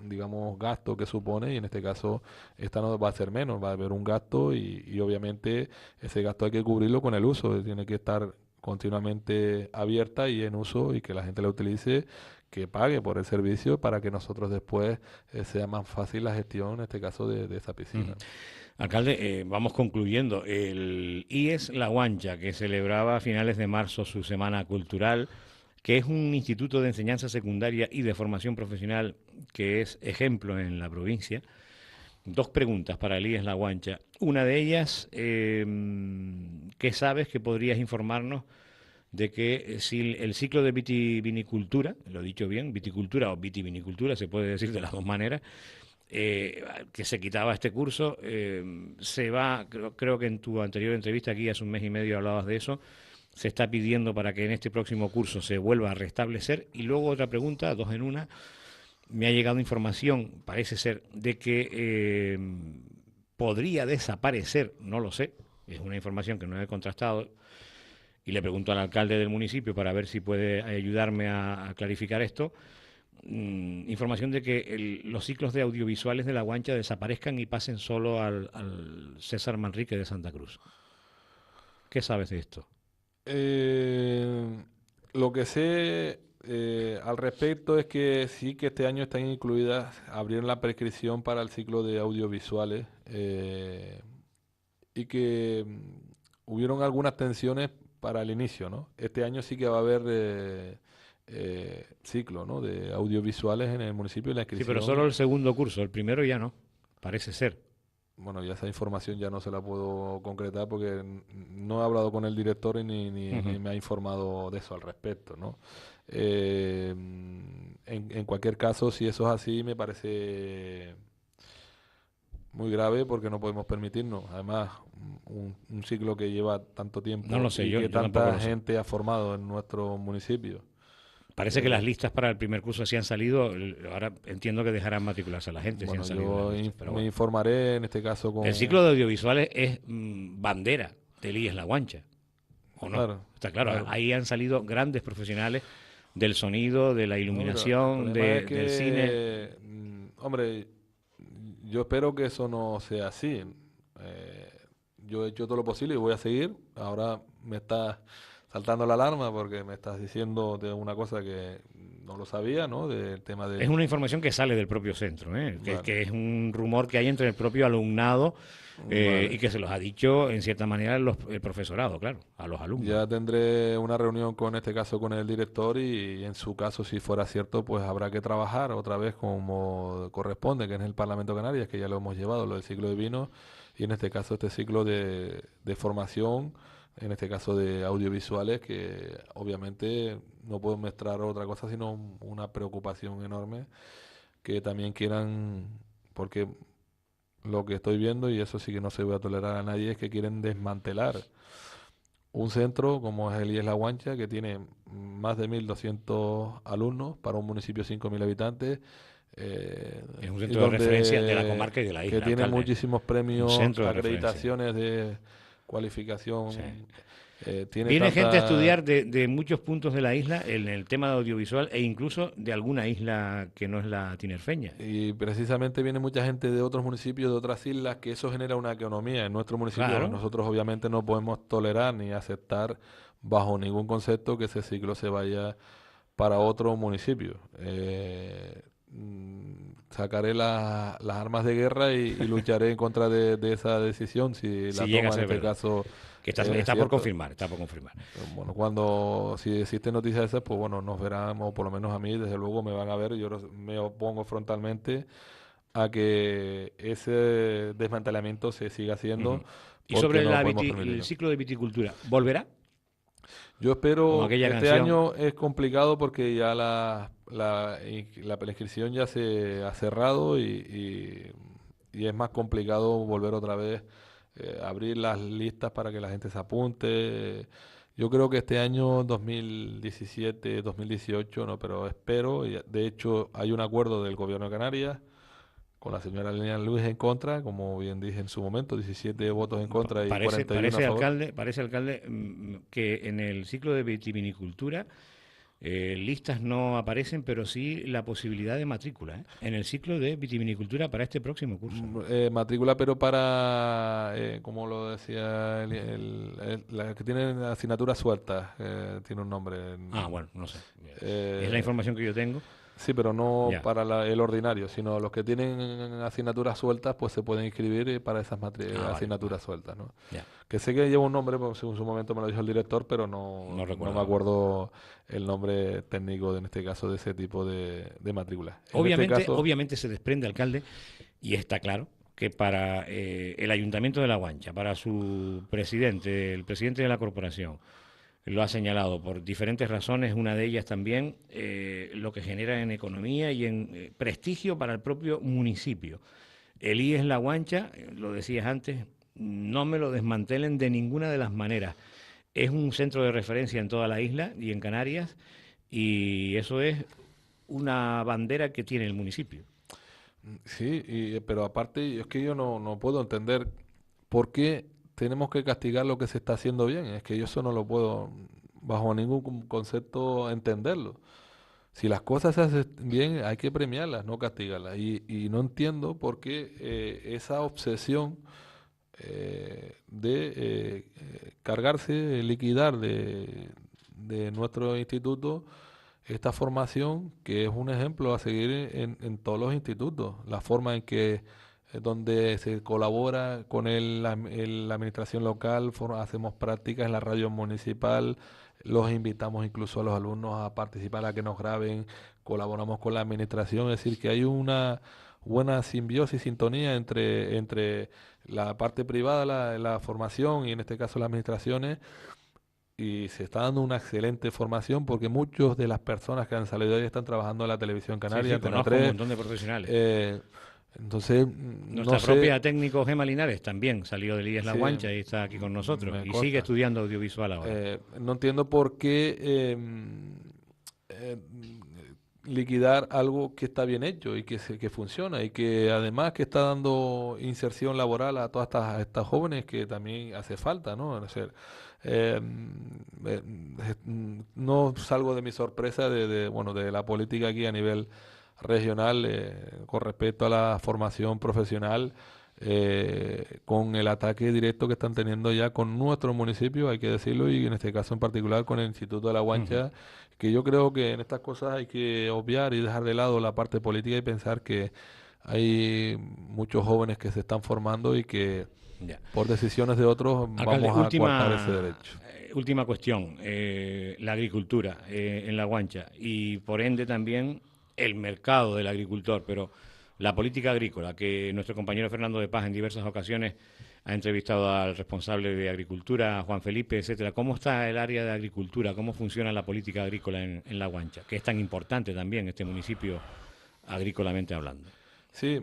digamos, gasto que supone, y en este caso esta no va a ser menos, va a haber un gasto, y obviamente ese gasto hay que cubrirlo con el uso, tiene que estar continuamente abierta y en uso, y que la gente la utilice, que pague por el servicio, para que nosotros después sea más fácil la gestión, en este caso de esa piscina. Alcalde, vamos concluyendo. El IES La Guancha, que celebraba a finales de marzo su Semana Cultural, que es un instituto de enseñanza secundaria y de formación profesional que es ejemplo en la provincia. Dos preguntas para el IES La Guancha. Una de ellas, ¿qué sabes que podrías informarnos de que si el ciclo de vitivinicultura, lo he dicho bien, viticultura o vitivinicultura, se puede decir de las dos maneras, que se quitaba este curso, se va, creo que en tu anterior entrevista aquí hace un mes y medio hablabas de eso, se está pidiendo para que en este próximo curso se vuelva a restablecer. Y luego otra pregunta, dos en una, me ha llegado información, parece ser, de que podría desaparecer, no lo sé, es una información que no he contrastado, y le pregunto al alcalde del municipio para ver si puede ayudarme a clarificar esto. Información de que los ciclos de audiovisuales de La Guancha desaparezcan y pasen solo al César Manrique de Santa Cruz. ¿Qué sabes de esto? Lo que sé al respecto es que sí, que este año están incluidas, abrieron la prescripción para el ciclo de audiovisuales, y que hubieron algunas tensiones para el inicio, ¿no? Este año sí que va a haber ciclo, ¿no?, de audiovisuales en el municipio, y la Sí, inscripción. pero solo el segundo curso, el primero ya no, parece ser. Bueno, ya esa información ya no se la puedo concretar, porque no he hablado con el director y ni me ha informado de eso al respecto, ¿no? En cualquier caso, si eso es así, me parece muy grave, porque no podemos permitirnos. Además, un ciclo que lleva tanto tiempo, No lo sé, y yo que tampoco tanta lo sé. gente ha formado en nuestro municipio. Parece que las listas para el primer curso sí han salido, ahora entiendo que dejarán matricularse a la gente si Bueno, han salido yo las listas, pero me bueno. informaré en este caso con... El ciclo de audiovisuales es bandera del IES La Guancha, ¿o no? Claro, Está claro, claro. ahí han salido grandes profesionales del sonido, de la No, pero iluminación, el problema es del cine. que, hombre, yo espero que eso no sea así. Yo he hecho todo lo posible y voy a seguir. Ahora me está saltando la alarma, porque me estás diciendo de una cosa que no lo sabía, ¿no? Del tema de... Es una información que sale del propio centro, Vale. que es un rumor que hay entre el propio alumnado Vale. y que se los ha dicho en cierta manera el profesorado, claro, a los alumnos. Ya tendré una reunión con, este caso, con el director, y en su caso, si fuera cierto, pues habrá que trabajar otra vez como corresponde, que es en el Parlamento de Canarias, que ya lo hemos llevado, lo del ciclo de vino, y en este caso este ciclo de formación, en este caso de audiovisuales, que obviamente no puedo mostrar otra cosa sino una preocupación enorme, que también quieran, porque lo que estoy viendo, y eso sí que no se voy a tolerar a nadie, es que quieren desmantelar un centro como es el IES La Guancha, que tiene más de 1.200 alumnos para un municipio de 5.000 habitantes. Es un y centro de referencia de la comarca y de la isla, que tiene alcalde. muchísimos Un premios, centro de referencia. acreditaciones de cualificación. Sí. Tiene Viene gente a tanta... estudiar de muchos puntos de la isla en el tema de audiovisual e incluso de alguna isla que no es la tinerfeña. Y precisamente viene mucha gente de otros municipios, de otras islas, que eso genera una economía en nuestro municipio. Claro. Nosotros obviamente no podemos tolerar ni aceptar bajo ningún concepto que ese ciclo se vaya para otro municipio. Sacaré las armas de guerra y lucharé en contra de esa decisión si la llega a toma ser en este verdad. caso Que está por cierto. confirmar, está por confirmar. Bueno, si existen noticias esas, pues bueno, nos verán, o por lo menos a mí, desde luego me van a ver. Yo me opongo frontalmente a que ese desmantelamiento se siga haciendo. Ujú. Y porque sobre no el podemos permitirlo. ciclo de viticultura, ¿volverá? Yo Como espero, aquella este canción. año es complicado porque ya la prescripción ya se ha cerrado y es más complicado volver otra vez, abrir las listas para que la gente se apunte. Yo creo que este año 2017, 2018, no, pero espero, de hecho hay un acuerdo del gobierno de Canarias con la señora Lilian Luis en contra, como bien dije en su momento, 17 votos en contra y 41 a favor. Parece, alcalde, que en el ciclo de vitivinicultura listas no aparecen, pero sí la posibilidad de matrícula, ¿eh? En el ciclo de vitivinicultura para este próximo curso. Matrícula, pero para, como lo decía, la que tienen asignaturas sueltas, tiene un nombre. Bueno, no sé. Es la información que yo tengo. Sí, pero no Ya. para el ordinario, sino los que tienen asignaturas sueltas, pues se pueden inscribir para esas asignaturas sueltas, ¿no? Ya. Que sé que lleva un nombre, pues según su momento me lo dijo el director, pero no recuerdo. me acuerdo el nombre técnico, en este caso, de ese tipo de matrícula. Obviamente se desprende, alcalde, y está claro que para el Ayuntamiento de La Guancha, para su presidente, el presidente de la corporación, lo ha señalado por diferentes razones, una de ellas también lo que genera en economía y en prestigio para el propio municipio. El IES La Guancha, lo decías antes, no me lo desmantelen de ninguna de las maneras. Es un centro de referencia en toda la isla y en Canarias, y eso es una bandera que tiene el municipio. Sí, pero aparte es que yo no puedo entender por qué tenemos que castigar lo que se está haciendo bien. Es que yo eso no lo puedo, bajo ningún concepto, entenderlo. Si las cosas se hacen bien, hay que premiarlas, no castigarlas. Y no entiendo por qué esa obsesión de cargarse, liquidar de nuestro instituto esta formación, que es un ejemplo a seguir en todos los institutos. La forma en que donde se colabora con la administración local, hacemos prácticas en la radio municipal, los invitamos incluso a los alumnos a participar, a que nos graben, colaboramos con la administración, es decir, que hay una buena simbiosis, sintonía entre la parte privada, la formación y en este caso las administraciones, y se está dando una excelente formación porque muchos de las personas que han salido ahí están trabajando en la televisión canaria, Sí, conozco un montón de profesionales. Entonces, nuestra no sé, propia técnico Gema Linares también salió del IES La Guancha y está aquí con nosotros me y consta. sigue estudiando audiovisual ahora. No entiendo por qué liquidar algo que está bien hecho y que funciona y que además que está dando inserción laboral a todas estas jóvenes que también hace falta, ¿no? Es decir, no salgo de mi sorpresa de la política aquí a nivel regional con respecto a la formación profesional, con el ataque directo que están teniendo ya con nuestro municipio, hay que decirlo, y en este caso en particular con el Instituto de La Guancha, que yo creo que en estas cosas hay que obviar y dejar de lado la parte política y pensar que hay muchos jóvenes que se están formando y que por decisiones de otros Alcalde, vamos a coartar ese derecho. Última cuestión, la agricultura en La Guancha y por ende también el mercado del agricultor, pero la política agrícola, que nuestro compañero Fernando de Paz en diversas ocasiones ha entrevistado al responsable de agricultura, Juan Felipe, etcétera. ¿Cómo está el área de agricultura? ¿Cómo funciona la política agrícola en La Guancha? Que es tan importante también este municipio agrícolamente hablando. Sí,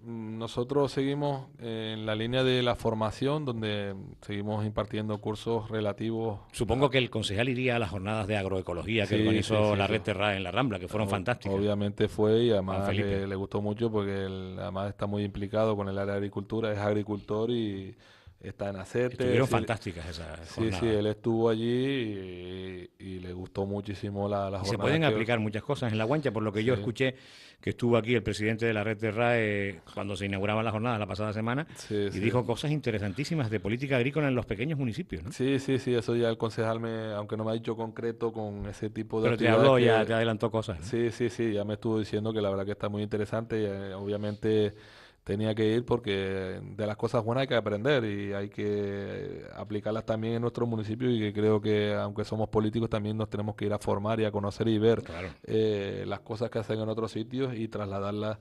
nosotros seguimos en la línea de la formación, donde seguimos impartiendo cursos relativos. Supongo que el concejal iría a las jornadas de agroecología que organizó la Red Terra en la Rambla, que fueron fantásticas. Obviamente fue, y además le gustó mucho porque él además está muy implicado con el área de agricultura, es agricultor y está en Acete. Estuvieron fantásticas esas jornadas. Sí, él estuvo allí y le gustó muchísimo la jornada. Se pueden aplicar muchas cosas en La Guancha, por lo que yo escuché que estuvo aquí el presidente de la red de RAE cuando se inauguraban las jornadas la pasada semana y dijo cosas interesantísimas de política agrícola en los pequeños municipios, ¿no? Sí, eso ya el concejal, aunque no me ha dicho concreto con ese tipo de Pero te habló, ya te adelantó cosas, ¿no? Sí, ya me estuvo diciendo que la verdad que está muy interesante y obviamente tenía que ir porque de las cosas buenas hay que aprender y hay que aplicarlas también en nuestro municipio, y que creo que aunque somos políticos también nos tenemos que ir a formar y a conocer y ver las cosas que hacen en otros sitios y trasladarlas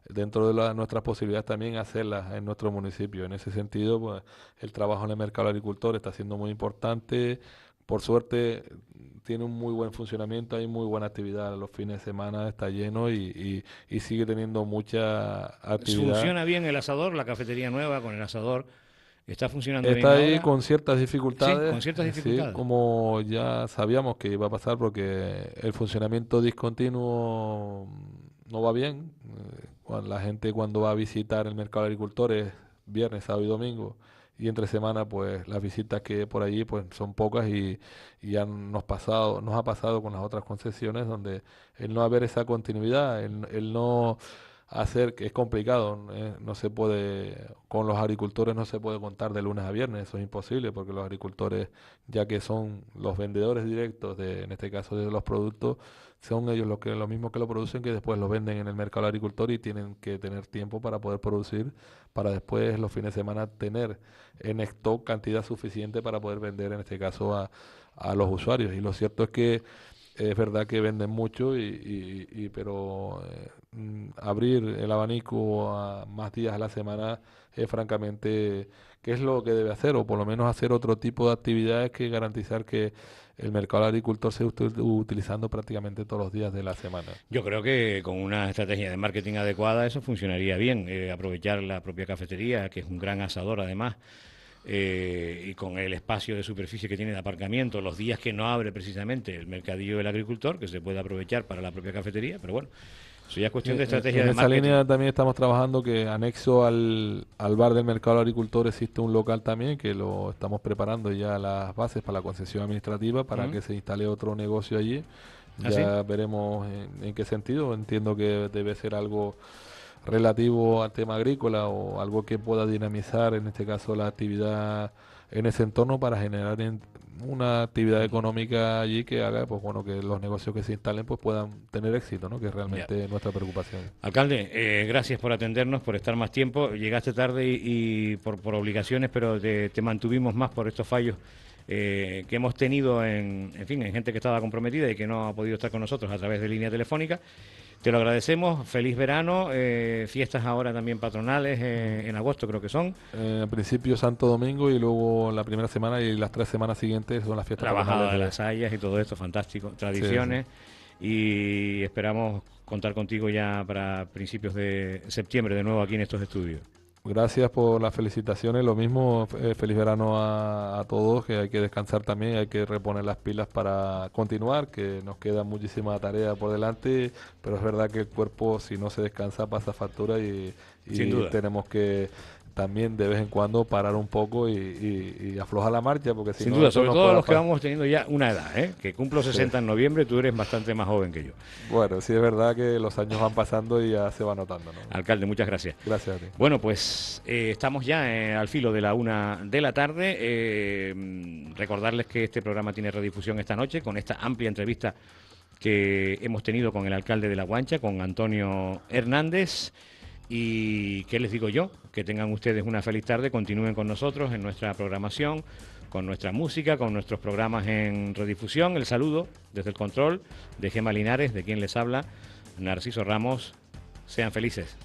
dentro de nuestras posibilidades, también hacerlas en nuestro municipio. En ese sentido, pues el trabajo en el mercado agricultor está siendo muy importante. Por suerte tiene un muy buen funcionamiento, hay muy buena actividad los fines de semana, está lleno y sigue teniendo mucha actividad. ¿Funciona bien el asador, la cafetería nueva con el asador? ¿Está funcionando bien Está ahí ahora? con ciertas dificultades. Sí, con ciertas dificultades. Sí, como ya sabíamos que iba a pasar, porque el funcionamiento discontinuo no va bien. La gente cuando va a visitar el mercado de agricultores viernes, sábado y domingo, y entre semana pues las visitas que por allí pues son pocas y ya nos ha pasado con las otras concesiones, donde el no haber esa continuidad, el no hacer, que es complicado, no se puede, con los agricultores no se puede contar de lunes a viernes, eso es imposible, porque los agricultores, ya que son los vendedores directos en este caso de los productos, son ellos los mismos que lo producen, que después lo venden en el mercado agricultor y tienen que tener tiempo para poder producir, para después los fines de semana tener en stock cantidad suficiente para poder vender, en este caso a los usuarios. Y lo cierto es que es verdad que venden mucho, pero abrir el abanico a más días a la semana es francamente, ¿qué es lo que debe hacer? O por lo menos hacer otro tipo de actividades que garantizar que el mercado agricultor se esté utilizando prácticamente todos los días de la semana. Yo creo que con una estrategia de marketing adecuada eso funcionaría bien. Aprovechar la propia cafetería, que es un gran asador además, y con el espacio de superficie que tiene de aparcamiento, los días que no abre precisamente el mercadillo del agricultor, que se puede aprovechar para la propia cafetería, pero bueno, eso ya es cuestión de estrategia de marketing. En esa línea también estamos trabajando, que anexo al bar del mercado agricultor existe un local también, que lo estamos preparando ya las bases para la concesión administrativa, para que se instale otro negocio allí. Ya veremos en qué sentido. Entiendo que debe ser algo relativo al tema agrícola o algo que pueda dinamizar, en este caso, la actividad en ese entorno, para generar una actividad económica allí que haga, pues bueno, que los negocios que se instalen pues puedan tener éxito, ¿no? Que es realmente nuestra preocupación. Alcalde, gracias por atendernos, por estar más tiempo. Llegaste tarde y por obligaciones, pero te mantuvimos más por estos fallos que hemos tenido en gente que estaba comprometida y que no ha podido estar con nosotros a través de línea telefónica. Te lo agradecemos, feliz verano, fiestas ahora también patronales, en agosto creo que son. En principio Santo Domingo, y luego la primera semana y las 3 semanas siguientes son las fiestas patronales. La bajada de las hayas y todo esto, fantástico, tradiciones, y esperamos contar contigo ya para principios de septiembre de nuevo aquí en estos estudios. Gracias por las felicitaciones, lo mismo, feliz verano a todos, que hay que descansar también, hay que reponer las pilas para continuar, que nos queda muchísima tarea por delante, pero es verdad que el cuerpo, si no se descansa, pasa factura y tenemos que también de vez en cuando parar un poco y aflojar la marcha, porque si sin no, duda, sobre todo los que vamos teniendo ya una edad, que cumplo 60 en noviembre, tú eres bastante más joven que yo. Bueno, sí es verdad que los años van pasando y ya se va notando, ¿no? Alcalde, muchas gracias. Gracias a ti. Bueno, pues estamos ya al filo de la 1 de la tarde. Recordarles que este programa tiene redifusión esta noche con esta amplia entrevista que hemos tenido con el alcalde de La Guancha, con Antonio Hernández. Y ¿qué les digo yo? Que tengan ustedes una feliz tarde, continúen con nosotros en nuestra programación, con nuestra música, con nuestros programas en redifusión. El saludo desde el control de Gema Linares, de quien les habla, Narciso Ramos. Sean felices.